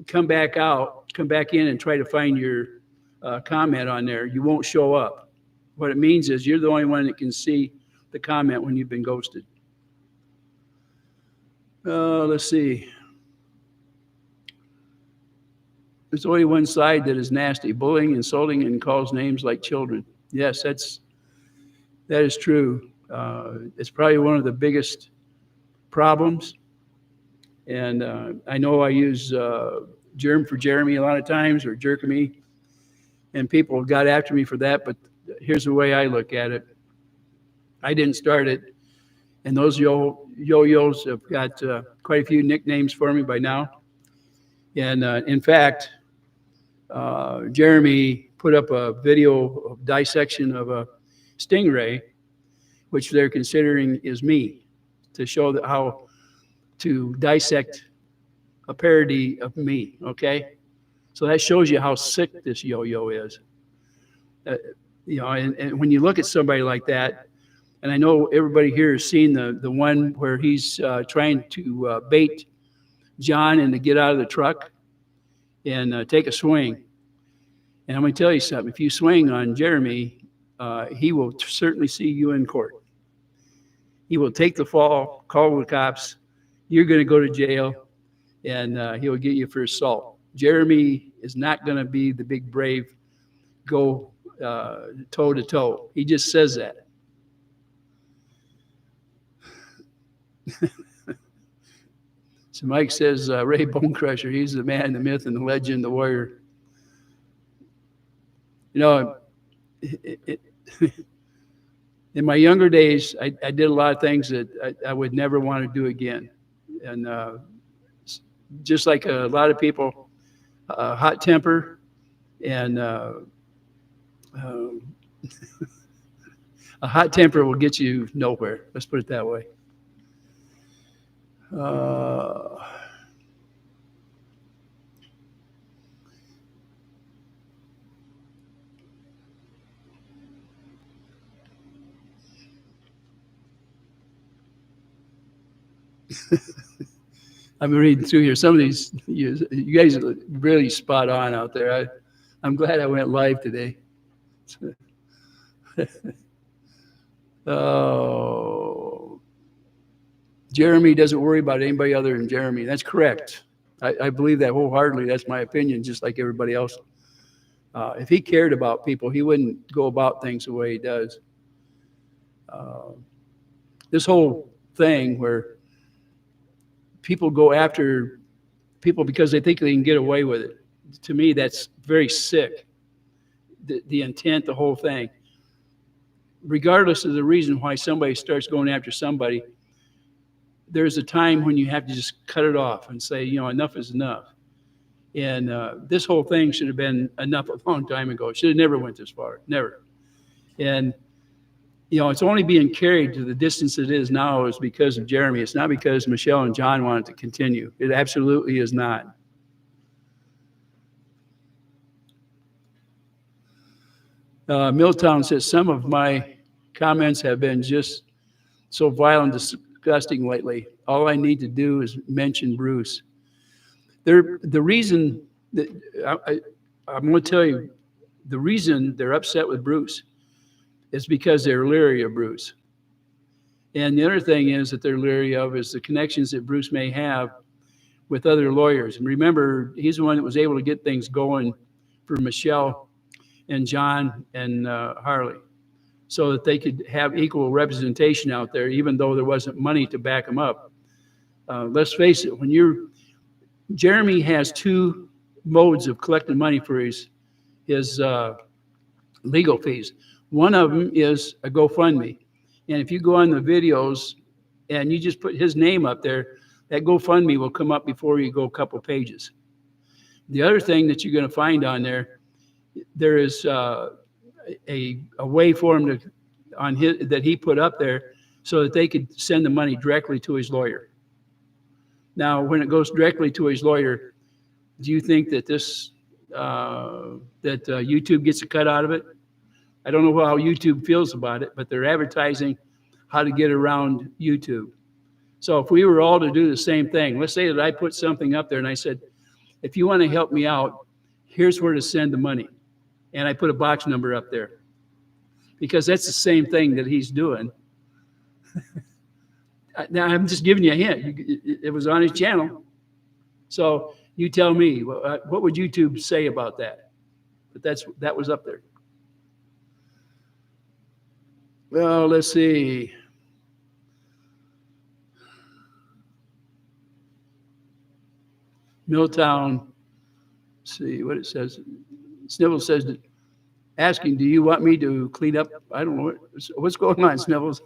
come back in and try to find your comment on there. You won't show up. What it means is you're the only one that can see the comment when you've been ghosted. Let's see. There's only one side that is nasty: bullying, insulting, and calls names like children. Yes, that is true. It's probably one of the biggest problems. And I know I use germ for Jeremy a lot of times, or jerkamy, and people got after me for that. But here's the way I look at it. I didn't start it. And those yo-yos have got quite a few nicknames for me by now. And in fact, Jeremy put up a video of dissection of a stingray, which they're considering is me, to show that how to dissect a parody of me, okay? So that shows you how sick this yo-yo is. And when you look at somebody like that, and I know everybody here has seen the one where he's trying to bait John and to get out of the truck and take a swing. And I'm going to tell you something. If you swing on Jeremy, he will certainly see you in court. He will take the fall, call the cops. You're going to go to jail, and he'll get you for assault. Jeremy is not going to be the big brave, go toe to toe. He just says that. So Mike says, Ray Bone Crusher, he's the man, the myth, and the legend, the warrior. You know, in my younger days, I did a lot of things that I would never want to do again. And just like a lot of people, hot temper and uh, a hot temper will get you nowhere. Let's put it that way. Uh, I'm reading through here. Some of these, you guys are really spot on out there. I'm glad I went live today. Oh, Jeremy doesn't worry about anybody other than Jeremy. That's correct. I believe that wholeheartedly. That's my opinion, just like everybody else. If he cared about people, he wouldn't go about things the way he does. Uh, this whole thing where people go after people because they think they can get away with it, to me, that's very sick. The intent, the whole thing. Regardless of the reason why somebody starts going after somebody, there's a time when you have to just cut it off and say, enough is enough. And this whole thing should have been enough a long time ago. It should have never went this far, never. And it's only being carried to the distance it is now is because of Jeremy. It's not because Michelle and John wanted to continue. It absolutely is not. Milltown says some of my comments have been just so vile and disgusting lately. All I need to do is mention Bruce. The reason that I'm going to tell you, the reason they're upset with Bruce is because they're leery of Bruce. And the other thing is that they're leery of is the connections that Bruce may have with other lawyers. And remember, he's the one that was able to get things going for Michelle and John and Harley, so that they could have equal representation out there, even though there wasn't money to back them up. Let's face it, Jeremy has two modes of collecting money for his legal fees. One of them is a GoFundMe. And if you go on the videos and you just put his name up there, that GoFundMe will come up before you go a couple pages. The other thing that you're going to find on there is a way for him that he put up there so that they could send the money directly to his lawyer. Now, when it goes directly to his lawyer, do you think that YouTube gets a cut out of it? I don't know how YouTube feels about it, but they're advertising how to get around YouTube. So if we were all to do the same thing, let's say that I put something up there and I said, if you want to help me out, here's where to send the money. And I put a box number up there because that's the same thing that he's doing. Now, I'm just giving you a hint. It was on his channel. So you tell me, what would YouTube say about that? But that was up there. Well, let's see. Milltown, let's see what it says. Snivels says, asking, do you want me to clean up? I don't know. What's going on, Snivels?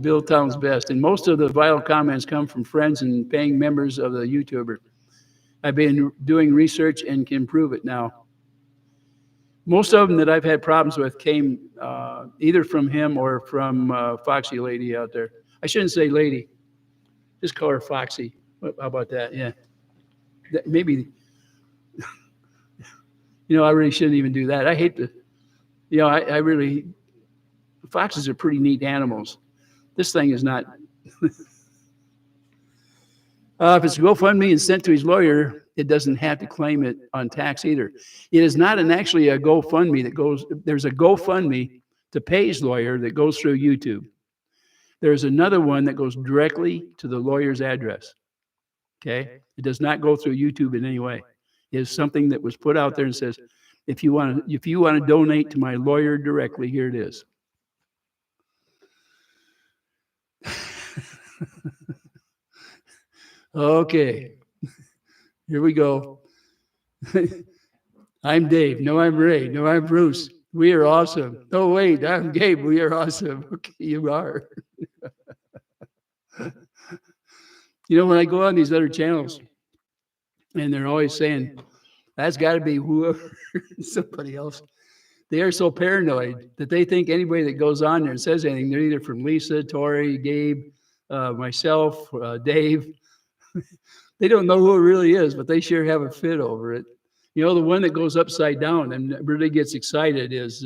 Milltown's best. And most of the vile comments come from friends and paying members of the YouTuber. I've been doing research and can prove it now. Most of them that I've had problems with came either from him or from Foxy lady out there. I shouldn't say lady. Just call her Foxy. How about that? Yeah. Maybe, I really shouldn't even do that. I hate I really, foxes are pretty neat animals. This thing is not. If it's GoFundMe and sent to his lawyer, it doesn't have to claim it on tax either. It is not actually a GoFundMe that goes, there's a GoFundMe to pay his lawyer that goes through YouTube. There's another one that goes directly to the lawyer's address. Okay? It does not go through YouTube in any way. It is something that was put out there and says, if you want to donate to my lawyer directly, here it is. Okay. Here we go. I'm Dave. No, I'm Ray. No, I'm Bruce. We are awesome. Oh, wait, I'm Gabe. We are awesome. Okay, you are. You know, when I go on these other channels and they're always saying, that's got to be whoever, somebody else. They are so paranoid that they think anybody that goes on there and says anything, they're either from Lisa, Tori, Gabe, myself, Dave. They don't know who it really is, but they sure have a fit over it. You know, the one that goes upside down and really gets excited is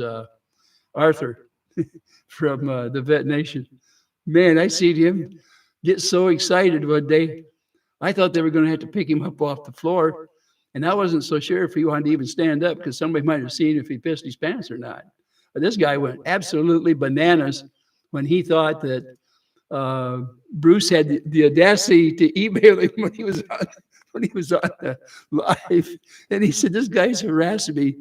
Arthur from the Vet Nation. Man, I seen him get so excited one day. I thought they were going to have to pick him up off the floor. And I wasn't so sure if he wanted to even stand up because somebody might have seen if he pissed his pants or not. But this guy went absolutely bananas when he thought that Bruce had the audacity to email him when he was on live, and he said, "This guy's harassing me."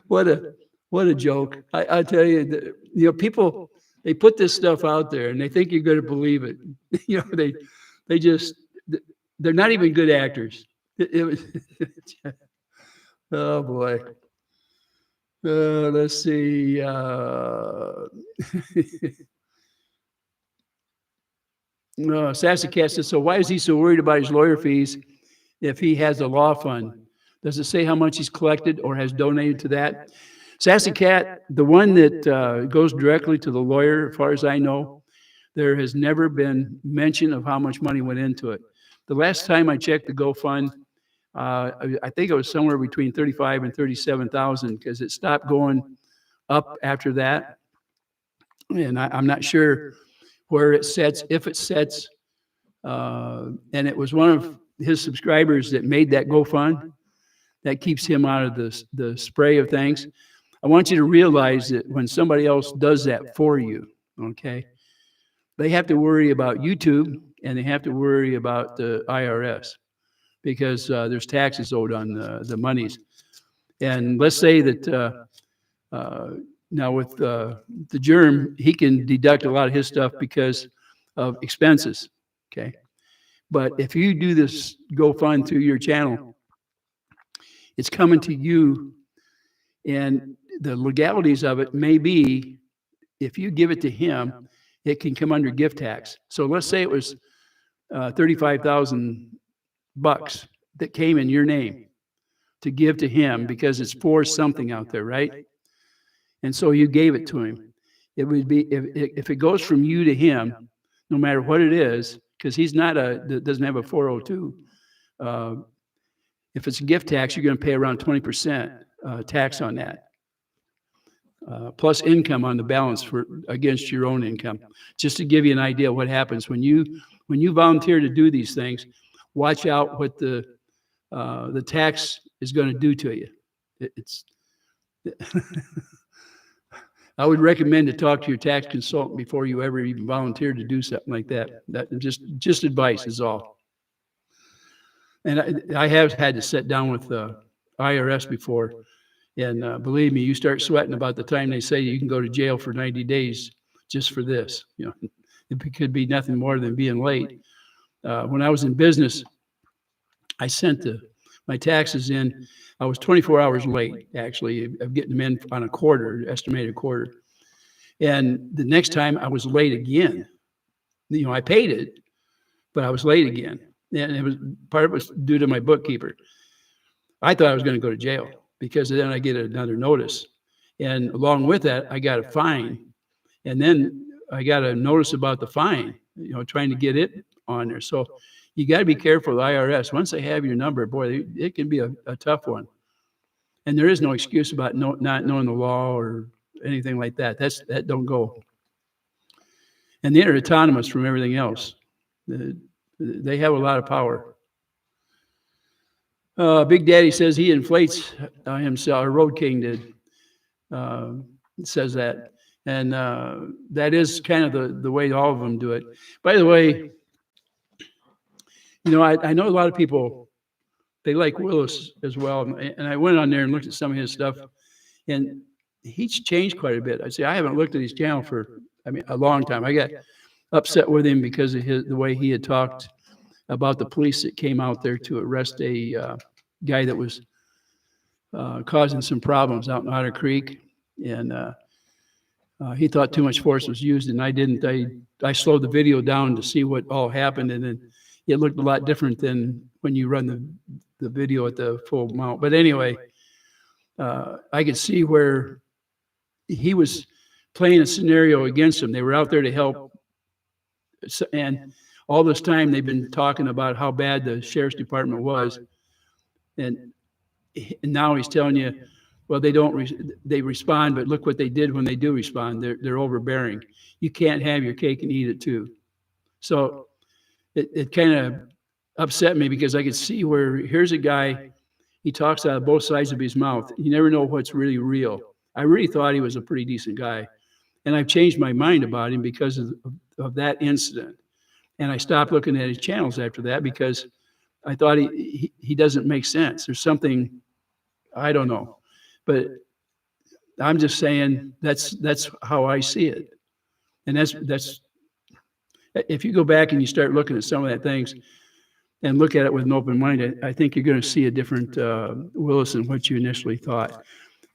What a joke! I tell you, you know, people, they put this stuff out there and they think you're going to believe it. You know, they just, they're not even good actors. It was, oh boy. Let's see. Sassy Cat says, so why is he so worried about his lawyer fees if he has a law fund? Does it say how much he's collected or has donated to that? Sassy Cat, the one that goes directly to the lawyer, as far as I know, there has never been mention of how much money went into it. The last time I checked the GoFund, I think it was somewhere between 35 and 37,000 because it stopped going up after that. And I'm not sure where it sets, if it sets. And it was one of his subscribers that made that GoFund that keeps him out of the spray of things. I want you to realize that when somebody else does that for you, okay, they have to worry about YouTube and they have to worry about the IRS because there's taxes owed on the monies. And let's say that now with the germ, he can deduct a lot of his stuff because of expenses, okay? But if you do this GoFund through your channel, it's coming to you, and the legalities of it may be if you give it to him, it can come under gift tax. So let's say it was $35,000 that came in your name to give to him because it's for something out there, right? And so you gave it to him. It would be if it goes from you to him, no matter what it is, because he's not doesn't have a 402. If it's a gift tax, you're going to pay around 20% tax on that, plus income on the balance for against your own income. Just to give you an idea of what happens when you volunteer to do these things. Watch out what the tax is going to do to you. It's I would recommend to talk to your tax consultant before you ever even volunteer to do something like that. That just advice is all. And I have had to sit down with the IRS before, and believe me, you start sweating about the time they say you can go to jail for 90 days just for this. You know, it could be nothing more than being late. When I was in business, I sent my taxes in. I was 24 hours late, actually, of getting them in on a quarter, estimated quarter. And the next time I was late again. You know, I paid it, but I was late again. And it was part of it was due to my bookkeeper. I thought I was going to go to jail because then I get another notice. And along with that, I got a fine. And then I got a notice about the fine, you know, trying to get it on there. So you got to be careful with the IRS. Once they have your number, boy, it can be a tough one. And there is no excuse about not knowing the law or anything like that. That don't go. And they're autonomous from everything else. They have a lot of power. Big Daddy says he inflates himself. Road King did. Says that. And that is kind of the way all of them do it. By the way, you know, I know a lot of people, they like Willis as well. And I went on there and looked at some of his stuff. And he's changed quite a bit. I say, I haven't looked at his channel for, a long time. I got upset with him because of the way he had talked about the police that came out there to arrest a guy that was causing some problems out in Otter Creek. And he thought too much force was used, and I didn't. I slowed the video down to see what all happened, and then it looked a lot different than when you run the video at the full amount. But anyway, I could see where he was playing a scenario against them. They were out there to help, and all this time they've been talking about how bad the sheriff's department was, and now he's telling you, well, they respond, but look what they did when they do respond. They're overbearing. You can't have your cake and eat it too. So it kind of upset me because I could see where here's a guy, he talks out of both sides of his mouth. You never know what's really real. I really thought he was a pretty decent guy. And I've changed my mind about him because of that incident. And I stopped looking at his channels after that because I thought he doesn't make sense. There's something, I don't know. But I'm just saying that's how I see it. And that's if you go back and you start looking at some of that things and look at it with an open mind, I think you're going to see a different Willis than what you initially thought.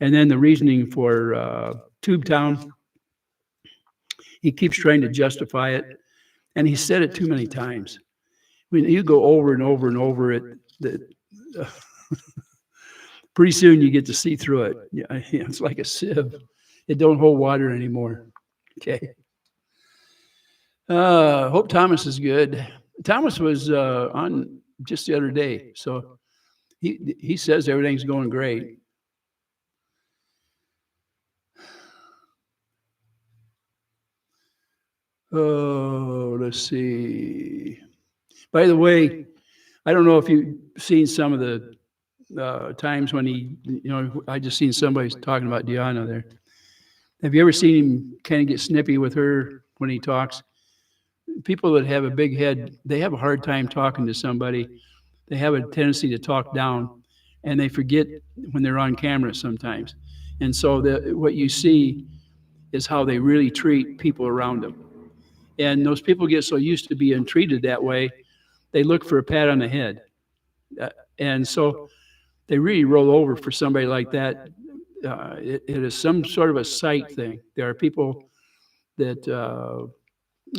And then the reasoning for Tubetown, he keeps trying to justify it, and he said it too many times. I mean, you go over and over and over it. Pretty soon you get to see through it. Yeah, it's like a sieve. It don't hold water anymore. Okay. Hope Thomas is good. Thomas was on just the other day, so he says everything's going great. Oh, let's see. By the way, I don't know if you've seen some of the times when I just seen somebody talking about Deanna there. Have you ever seen him kind of get snippy with her when he talks? People that have a big head, they have a hard time talking to somebody. They have a tendency to talk down, and they forget when they're on camera sometimes. And so what you see is how they really treat people around them. And those people get so used to being treated that way, they look for a pat on the head. And so they really roll over for somebody like that. It is some sort of a sight thing. There are people that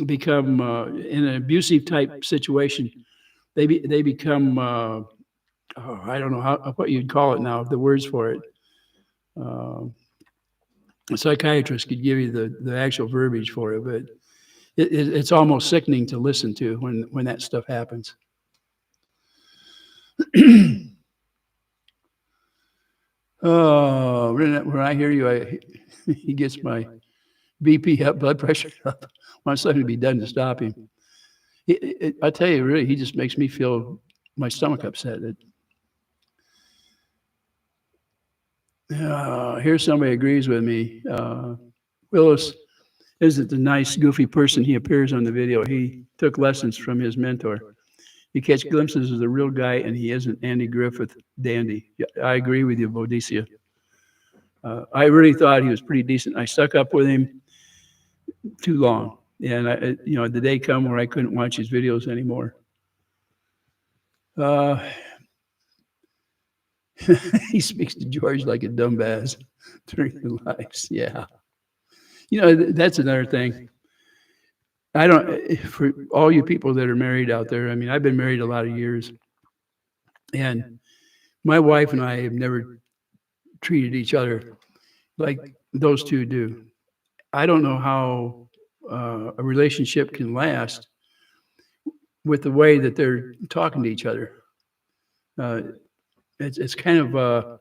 become in an abusive type situation. They become I don't know what you'd call it now. The words for it. A psychiatrist could give you the actual verbiage for it, but it's almost sickening to listen to when that stuff happens. Oh, when I hear you, he gets my BP up, blood pressure up. I want something to be done to stop him. I tell you, really, he just makes me feel my stomach upset. Here's somebody agrees with me. Willis isn't the nice, goofy person he appears on the video. He took lessons from his mentor. You catch glimpses of the real guy, and he isn't Andy Griffith dandy. I agree with you, Boadicia. I really thought he was pretty decent. I stuck up with him too long, and the day come where I couldn't watch his videos anymore. He speaks to George like a dumbass during the lives. Yeah. That's another thing. I don't, for all you people that are married out there, I mean, I've been married a lot of years, and my wife and I have never treated each other like those two do. I don't know how a relationship can last with the way that they're talking to each other. It's kind of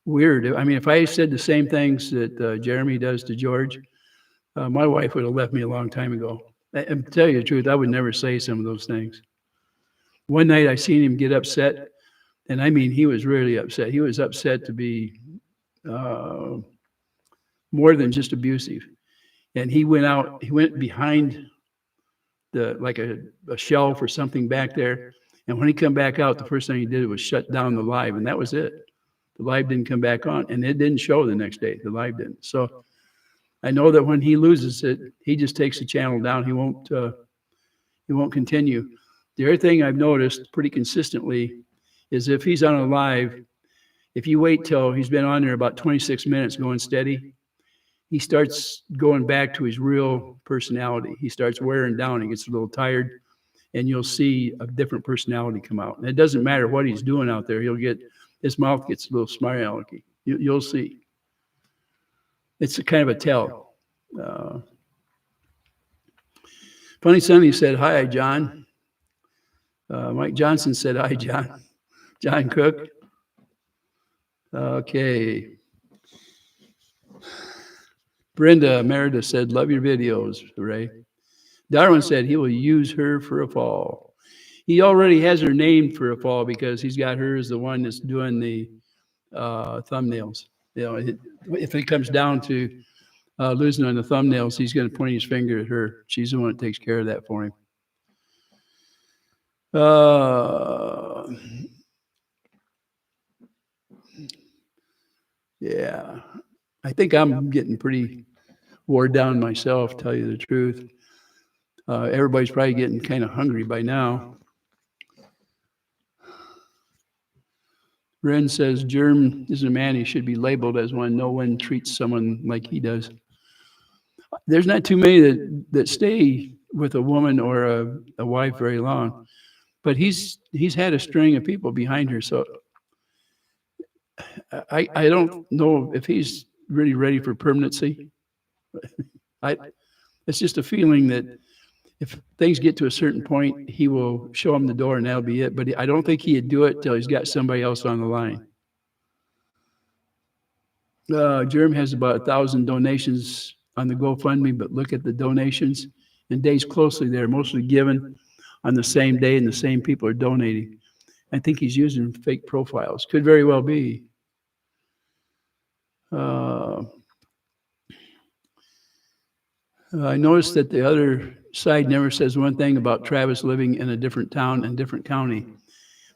weird. I mean, if I said the same things that Jeremy does to George, my wife would have left me a long time ago. And to tell you the truth, I would never say some of those things. One night I seen him get upset, and I mean, he was really upset. He was upset to be more than just abusive. And he went behind like a shelf or something back there. And when he come back out, the first thing he did was shut down the live, and that was it. The live didn't come back on, and it didn't show the next day. The live didn't. So I know that when he loses it, he just takes the channel down. He won't continue. The other thing I've noticed pretty consistently is if he's on a live, if you wait till he's been on there about 26 minutes going steady, he starts going back to his real personality. He starts wearing down. He gets a little tired, and you'll see a different personality come out. And it doesn't matter what he's doing out there. His mouth gets a little smiley. You'll see. It's a kind of a tell. Funny Sonny said, "Hi, John." Mike Johnson said, "Hi, John." John Cook. Okay. Brenda Meredith said, "Love your videos, Ray." Darwin said he will use her for a fall. He already has her named for a fall because he's got her as the one that's doing the thumbnails. You know, if it comes down to losing on the thumbnails, he's going to point his finger at her. She's the one that takes care of that for him. Yeah, I think I'm getting pretty wore down myself, tell you the truth. Everybody's probably getting kind of hungry by now. Ren says, "Germ is a man. He should be labeled as one. No one treats someone like he does." There's not too many that stay with a woman or a wife very long, but he's had a string of people behind her. So I don't know if he's really ready for permanency. It's just a feeling that if things get to a certain point, he will show him the door and that'll be it. But I don't think he'd do it till he's got somebody else on the line. Jerem has about 1,000 donations on the GoFundMe, but look at the donations and days closely. They're mostly given on the same day and the same people are donating. I think he's using fake profiles. Could very well be. I noticed that the other side never says one thing about Travis living in a different town and different county,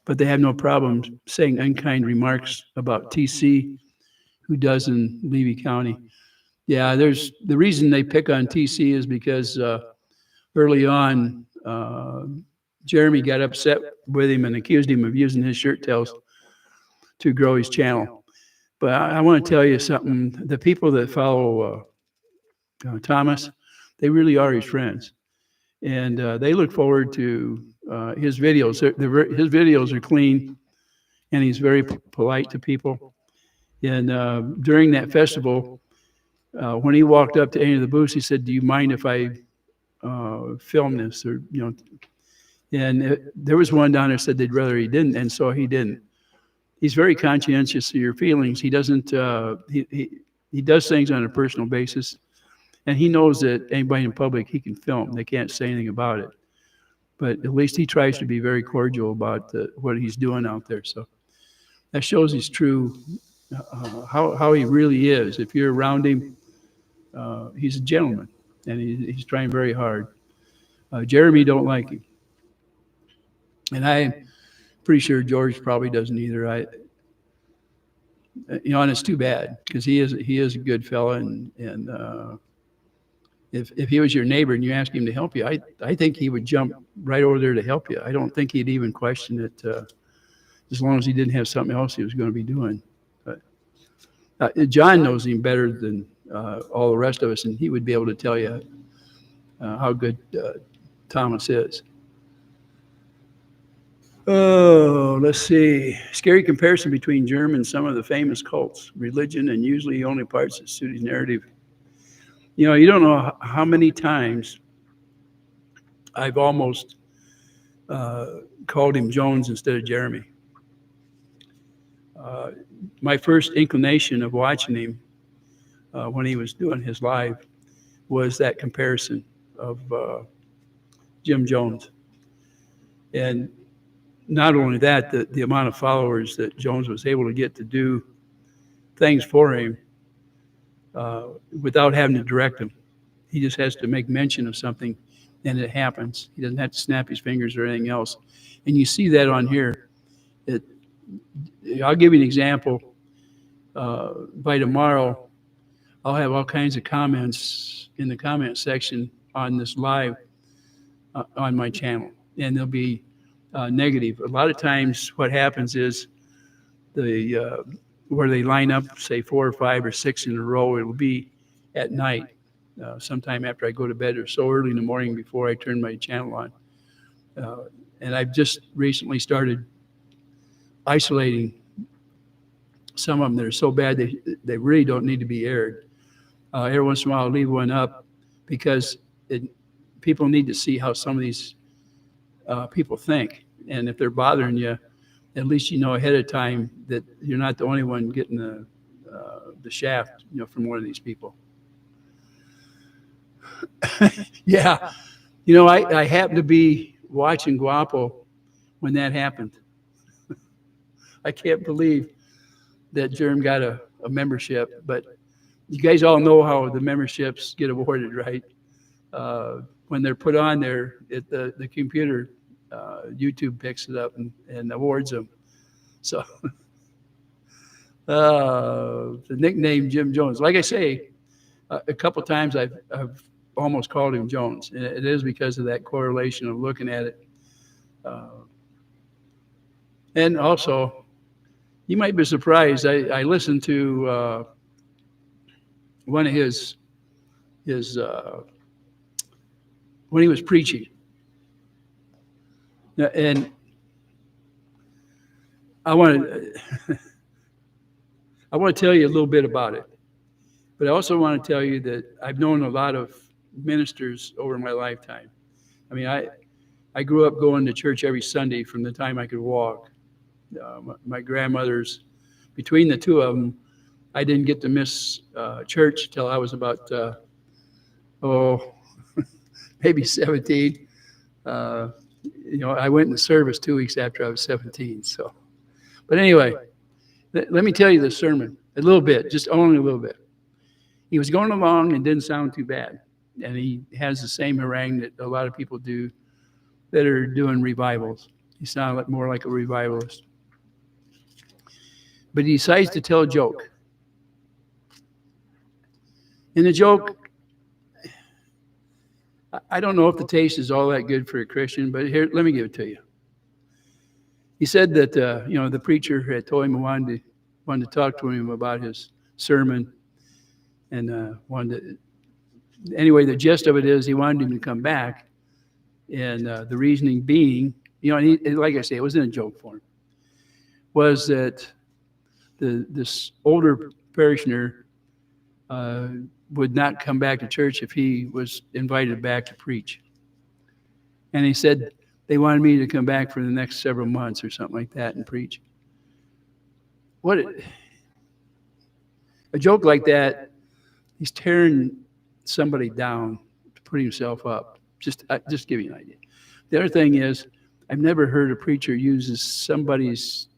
but they have no problem saying unkind remarks about TC, who does in Levy County. Yeah, there's the reason they pick on TC is because early on, Jeremy got upset with him and accused him of using his shirt tails to grow his channel. But I want to tell you something. The people that follow Thomas, they really are his friends. And they look forward to his videos. His videos are clean, and he's very polite to people. And during that festival, when he walked up to any of the booths, he said, "Do you mind if I film this?" Or and there was one down there said they'd rather he didn't, and so he didn't. He's very conscientious of your feelings. He doesn't. He does things on a personal basis, and he knows that anybody in public he can film. They can't say anything about it, but at least he tries to be very cordial about what he's doing out there. So that shows his true how he really is. If you're around him, he's a gentleman, and he's trying very hard. Jeremy don't like him, and I'm pretty sure George probably doesn't either. And it's too bad because he is a good fella, and if he was your neighbor and you asked him to help you, I think he would jump right over there to help you. I don't think he'd even question it as long as he didn't have something else he was going to be doing. But John knows him better than all the rest of us, and he would be able to tell you how good Thomas is. Oh, let's see. Scary comparison between Germ and some of the famous cults, religion, and usually only parts that suit his narrative. You don't know how many times I've almost called him Jones instead of Jeremy. My first inclination of watching him when he was doing his live was that comparison of Jim Jones. And not only that, the amount of followers that Jones was able to get to do things for him without having to direct them. He just has to make mention of something and it happens. He doesn't have to snap his fingers or anything else. And you see that on here. I'll give you an example. By tomorrow, I'll have all kinds of comments in the comment section on this live on my channel, and they'll be negative. A lot of times, what happens is where they line up, say 4 or 5 or 6 in a row, it'll be at night, sometime after I go to bed or so early in the morning before I turn my channel on. And I've just recently started isolating some of them that are so bad they really don't need to be aired. Every once in a while, I'll leave one up because people need to see how some of these people think. And if they're bothering you, at least you know ahead of time that you're not the only one getting the shaft, from one of these people. Yeah, I happened to be watching Guapo when that happened. I can't believe that Germ got a membership, but you guys all know how the memberships get awarded, right? When they're put on there, the computer, YouTube picks it up and awards them. So the nickname Jim Jones, like I say, a couple times I've almost called him Jones, and it is because of that correlation of looking at it. And also, you might be surprised. I listened to one of his when he was preaching, and I want to tell you a little bit about it, but I also want to tell you that I've known a lot of ministers over my lifetime. I mean, I grew up going to church every Sunday from the time I could walk. My grandmothers, between the two of them, I didn't get to miss church till I was about, maybe 17. I went in the service 2 weeks after I was 17. So, but anyway, let me tell you the sermon a little bit, just only a little bit. He was going along and didn't sound too bad. And he has the same harangue that a lot of people do that are doing revivals. He sounded more like a revivalist. But he decides to tell a joke. And the joke, I don't know if the taste is all that good for a Christian, but here, let me give it to you. He said that, the preacher had told him he wanted to talk to him about his sermon. And anyway, the gist of it is he wanted him to come back. And the reasoning being, and like I say, it wasn't a joke for him, was that this older parishioner would not come back to church if he was invited back to preach. And he said they wanted me to come back for the next several months or something like that and preach. A joke like that, he's tearing somebody down to put himself up. Just give you an idea. The other thing is, I've never heard a preacher uses somebody's,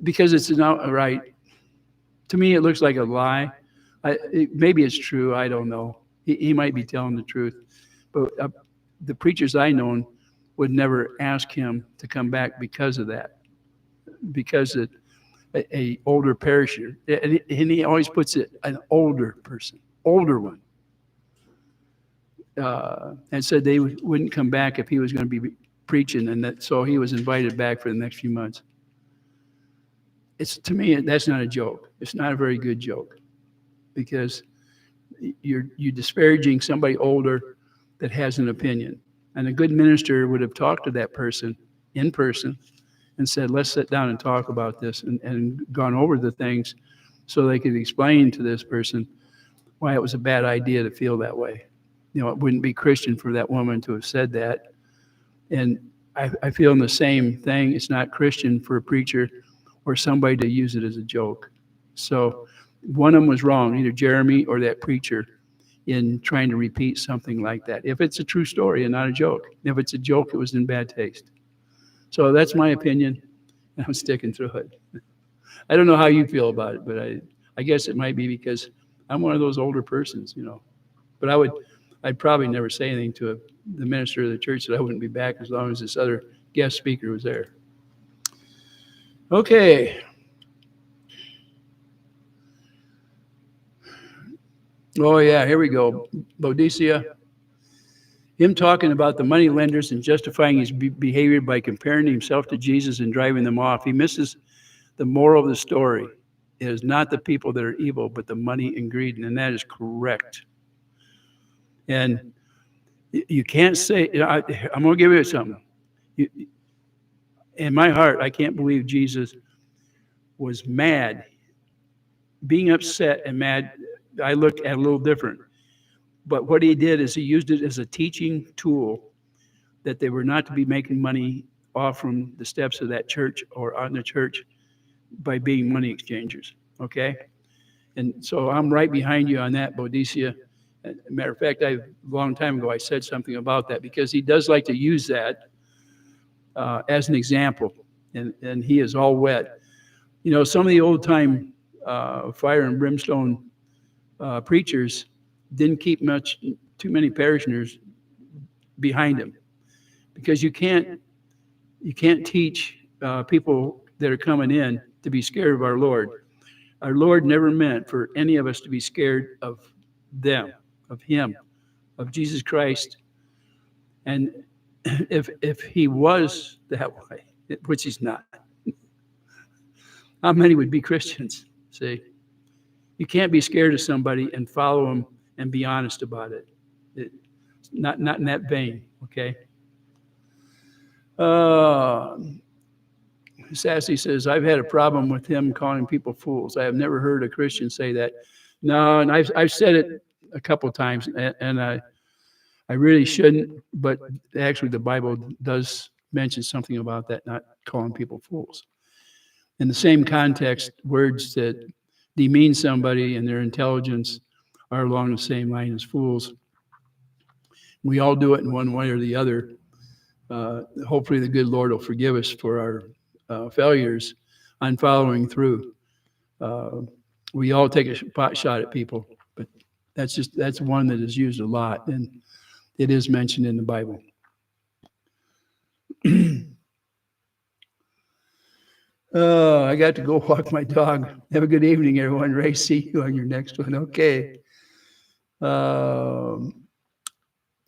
because it's not right. To me, it looks like a lie. Maybe it's true. I don't know. He might be telling the truth. But the preachers I known would never ask him to come back because of that. Because a older parishioner, and he always puts it, an older person, older one. And said they wouldn't come back if he was going to be preaching, and so he was invited back for the next few months. To me, that's not a joke. It's not a very good joke, because you're disparaging somebody older that has an opinion. And a good minister would have talked to that person in person and said, let's sit down and talk about this, and gone over the things so they could explain to this person why it was a bad idea to feel that way. It wouldn't be Christian for that woman to have said that. And I feel in the same thing. It's not Christian for a preacher or somebody to use it as a joke. So one of them was wrong, either Jeremy or that preacher, in trying to repeat something like that. If it's a true story and not a joke. If it's a joke, it was in bad taste. So that's my opinion, and I'm sticking through it. I don't know how you feel about it, but I guess it might be because I'm one of those older persons, But I'd probably never say anything to the minister of the church that I wouldn't be back as long as this other guest speaker was there. Okay. Oh, yeah, here we go. Boadicea, him talking about the money lenders and justifying his behavior by comparing himself to Jesus and driving them off. He misses the moral of the story. It is not the people that are evil, but the money and greed, and that is correct. And you can't say, I'm going to give you something. You, in my heart, I can't believe Jesus was mad. Being upset and mad, I look at a little different. But what he did is he used it as a teaching tool that they were not to be making money off from the steps of that church or on the church by being money exchangers. Okay? And so I'm right behind you on that, Boadicea. Matter of fact, a long time ago, I said something about that because he does like to use that as an example, and he is all wet. You know, some of the old time fire and brimstone preachers didn't keep too many parishioners behind him because you can't teach people that are coming in to be scared of our Lord. Our Lord never meant for any of us to be scared of them, of Him, of Jesus Christ. And if He was that way, which He's not, how many would be Christians? See, you can't be scared of somebody and follow them and be honest about it. Not in that vein, okay? Uh, Sassy says, I've had a problem with him calling people fools. I have never heard a Christian say that. No, and I've said it a couple times, and I really shouldn't, but actually the Bible does mention something about that, not calling people fools. In the same context, words that demean somebody and their intelligence are along the same line as fools. We all do it in one way or the other. Hopefully the good Lord will forgive us for our failures on following through. We all take a pot shot at people, but that's one that is used a lot, and it is mentioned in the Bible. Oh, I got to go walk my dog. Have a good evening, everyone. Ray, see you on your next one. Okay.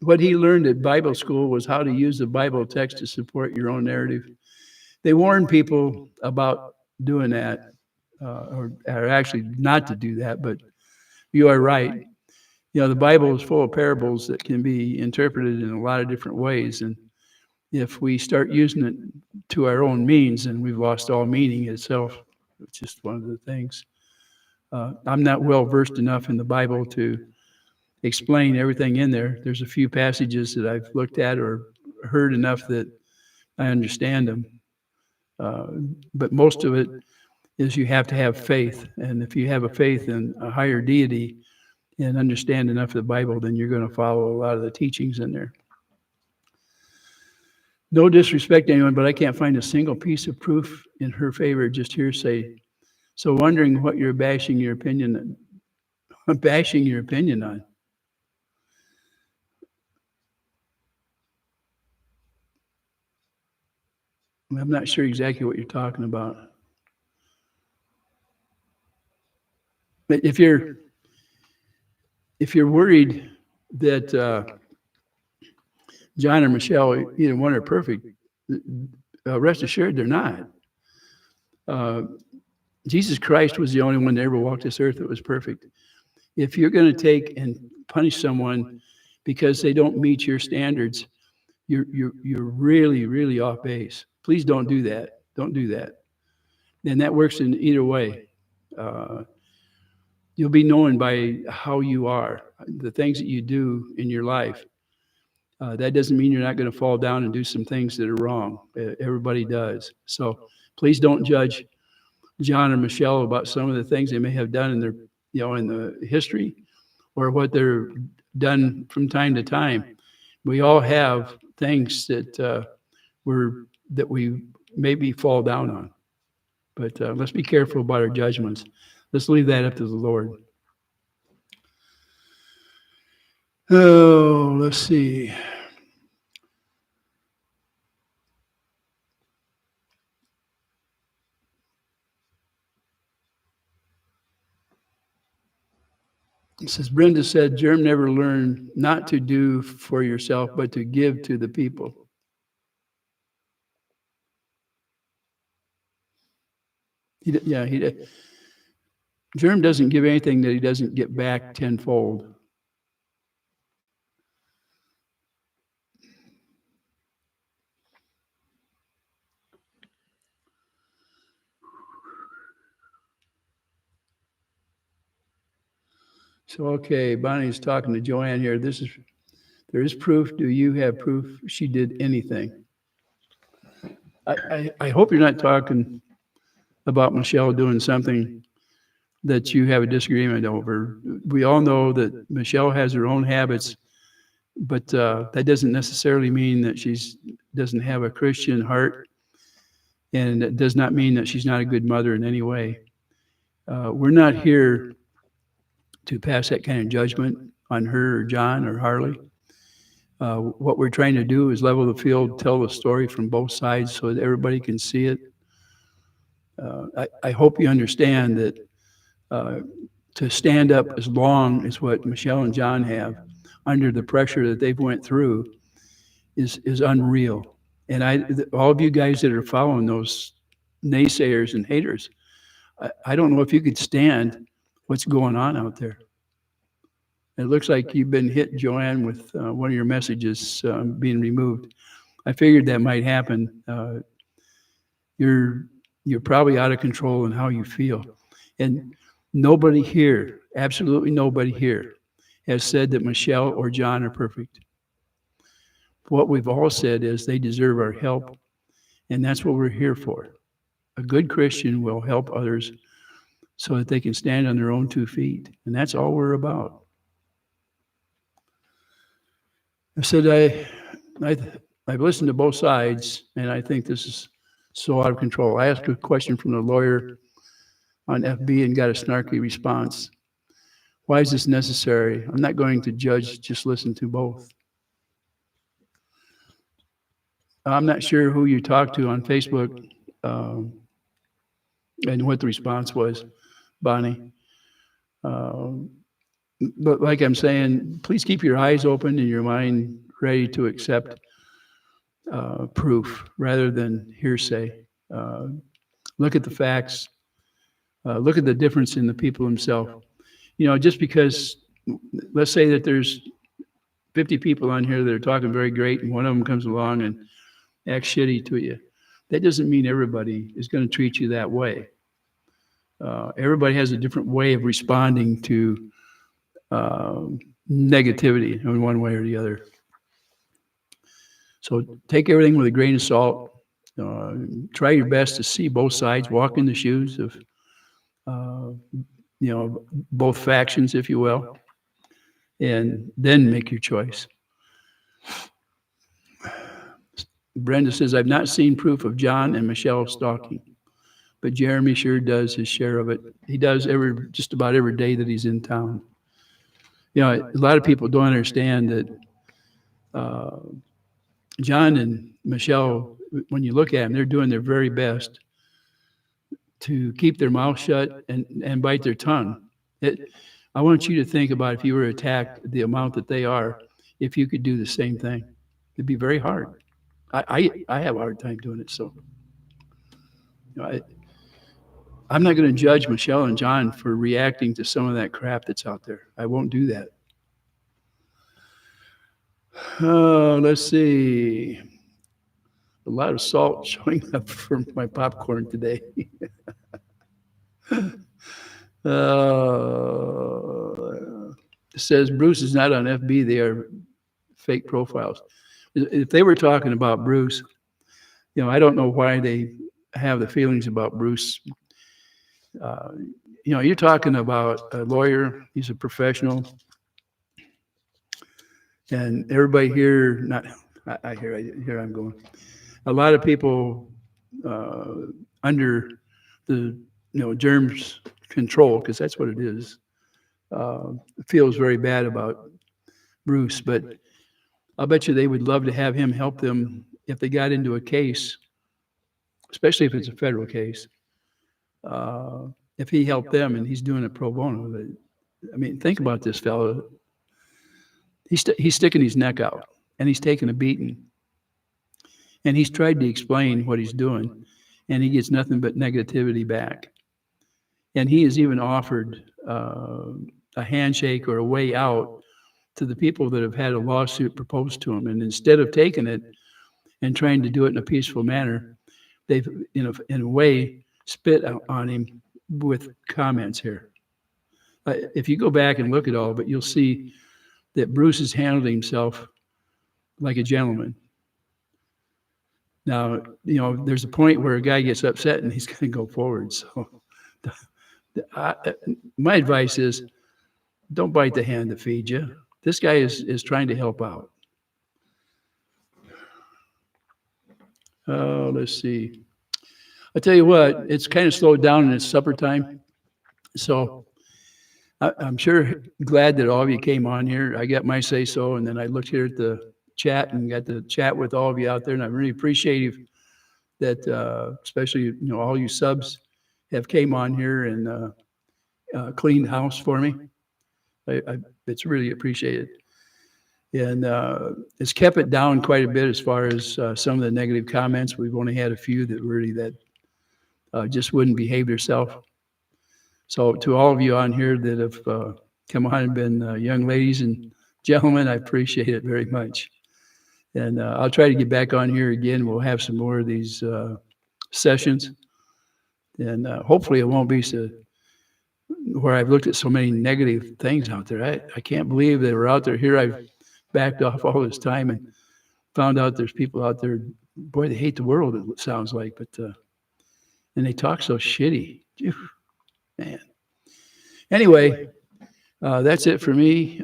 What he learned at Bible school was how to use the Bible text to support your own narrative. They warn people about doing that, or actually not to do that, but you are right. You know, the Bible is full of parables that can be interpreted in a lot of different ways. And if we start using it to our own means, then we've lost all meaning itself. It's just one of the things. I'm not well versed enough in the Bible to explain everything in there. There's a few passages that I've looked at or heard enough that I understand them. But most of it is you have to have faith. And if you have a faith in a higher deity and understand enough of the Bible, then you're going to follow a lot of the teachings in there. No disrespect to anyone, but I can't find a single piece of proof in her favor, just hearsay. So wondering what you're bashing your opinion on. Bashing your opinion on. I'm not sure exactly what you're talking about. But if you're worried that John or Michelle, either one are perfect, rest assured they're not. Jesus Christ was the only one that ever walked this earth that was perfect. If you're going to take and punish someone because they don't meet your standards, you're really, really off base. Please don't do that. Don't do that. And that works in either way. You'll be known by how you are, the things that you do in your life. That doesn't mean you're not going to fall down and do some things that are wrong. Everybody does. So please don't judge John or Michelle about some of the things they may have done in their, in the history or what they're done from time to time. We all have things that we maybe fall down on. But let's be careful about our judgments. Let's leave that up to the Lord. Oh, let's see. says Brenda said, Germ never learned not to do for yourself, but to give to the people. He did. Germ doesn't give anything that he doesn't get back tenfold. So, okay, Bonnie's talking to Joanne here. There is proof. Do you have proof she did anything? I hope you're not talking about Michelle doing something that you have a disagreement over. We all know that Michelle has her own habits, but that doesn't necessarily mean that she doesn't have a Christian heart, and it does not mean that she's not a good mother in any way. We're not here to pass that kind of judgment on her or John or Harley. What we're trying to do is level the field, tell the story from both sides so that everybody can see it. I hope you understand that to stand up as long as what Michelle and John have under the pressure that they've went through is unreal. And all of you guys that are following those naysayers and haters, I don't know if you could stand what's going on out there. It looks like you've been hit, Joanne, with one of your messages being removed. I figured that might happen. You're probably out of control in how you feel. And nobody here, absolutely nobody here, has said that Michelle or John are perfect. What we've all said is they deserve our help, and that's what we're here for. A good Christian will help others so that they can stand on their own 2 feet, and that's all we're about. I said I've listened to both sides, and I think this is so out of control. I asked a question from the lawyer on FB and got a snarky response. Why is this necessary? I'm not going to judge, just listen to both. I'm not sure who you talked to on Facebook and what the response was, Bonnie. But like I'm saying, please keep your eyes open and your mind ready to accept proof rather than hearsay. Look at the facts. Look at the difference in the people themselves. You know, just because, let's say that there's 50 people on here that are talking very great, and one of them comes along and acts shitty to you. That doesn't mean everybody is going to treat you that way. Everybody has a different way of responding to negativity in one way or the other. So take everything with a grain of salt. Try your best to see both sides, walk in the shoes of both factions, if you will, and then make your choice. Brenda says, I've not seen proof of John and Michelle stalking, but Jeremy sure does his share of it. He does just about every day that he's in town. You know, a lot of people don't understand that John and Michelle, when you look at them, they're doing their very best to keep their mouth shut and bite their tongue. I want you to think about if you were attacked the amount that they are, if you could do the same thing. It'd be very hard. I have a hard time doing it. So I'm not going to judge Michelle and John for reacting to some of that crap that's out there. I won't do that. Let's see. A lot of salt showing up from my popcorn today. It says Bruce is not on FB. They are fake profiles. If they were talking about Bruce, I don't know why they have the feelings about Bruce. You're talking about a lawyer. He's a professional. And everybody here, here I'm going. A lot of people under the Germ's control, because that's what it is, feels very bad about Bruce. But I'll bet you they would love to have him help them if they got into a case, especially if it's a federal case. If he helped them, and he's doing it pro bono, I mean, think about this fellow. He's sticking his neck out, and he's taking a beating, and he's tried to explain what he's doing, and he gets nothing but negativity back. And he has even offered a handshake or a way out to the people that have had a lawsuit proposed to him. And instead of taking it and trying to do it in a peaceful manner, they've, in a way, spit on him with comments here. If you go back and look at all of it, you'll see that Bruce has handled himself like a gentleman. Now, there's a point where a guy gets upset and he's going to go forward. So my advice is don't bite the hand that feeds you. This guy is trying to help out. Oh, let's see. I tell you what, it's kind of slowed down and it's supper time. So I'm sure glad that all of you came on here. I got my say so, and then I looked here at the chat and got to chat with all of you out there, and I'm really appreciative that especially all you subs have came on here and cleaned house for me. It's really appreciated. And it's kept it down quite a bit as far as some of the negative comments. We've only had a few that just wouldn't behave themselves. So to all of you on here that have come on and been young ladies and gentlemen, I appreciate it very much. And I'll try to get back on here again. We'll have some more of these sessions. And hopefully it won't be so where I've looked at so many negative things out there. I can't believe they were out there. Here I've backed off all this time and found out there's people out there, boy, they hate the world, it sounds like, but and they talk so shitty. Phew, man. Anyway, that's it for me.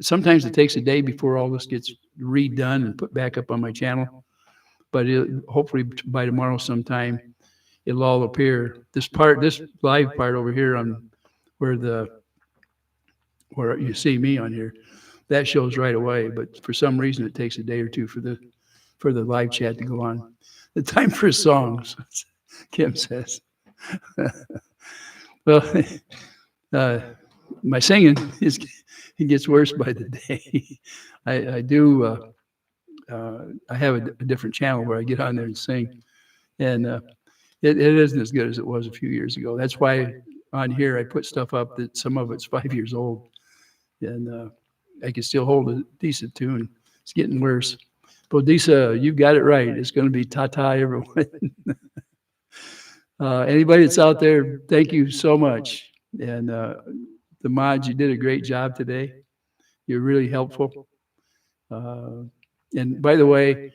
Sometimes it takes a day before all this gets redone and put back up on my channel, but hopefully by tomorrow sometime it'll all appear. This live part over here on where you see me on here, that shows right away. But for some reason, it takes a day or two for the live chat to go on. The time for songs, Kim says. Well, my singing it gets worse by the day. I have a different channel where I get on there and sing, and it isn't as good as it was a few years ago. That's why on here I put stuff up that some of it's 5 years old, and I can still hold a decent tune. It's getting worse. Bodisa, you've got it right. It's going to be ta-ta, everyone. Anybody that's out there, thank you so much. And the mods, you did a great job today. You're really helpful. And by the way,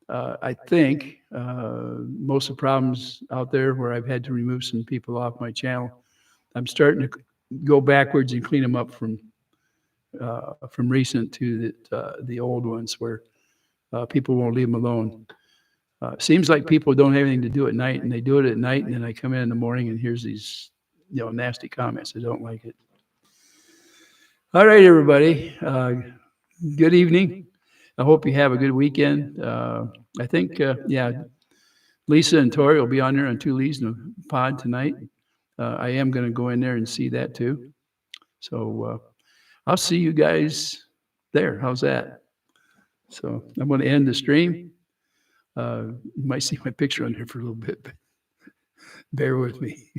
I think most of the problems out there where I've had to remove some people off my channel, I'm starting to go backwards and clean them up from recent to the old ones where people won't leave them alone. Seems like people don't have anything to do at night, and they do it at night, and then I come in the morning and here's these nasty comments. I don't like it. All right, everybody. Good evening. I hope you have a good weekend. I think, Lisa and Tori will be on there on Two Leaves in the pod tonight. I am going to go in there and see that too. So I'll see you guys there. How's that? So I'm going to end the stream. You might see my picture on here for a little bit, but bear with me.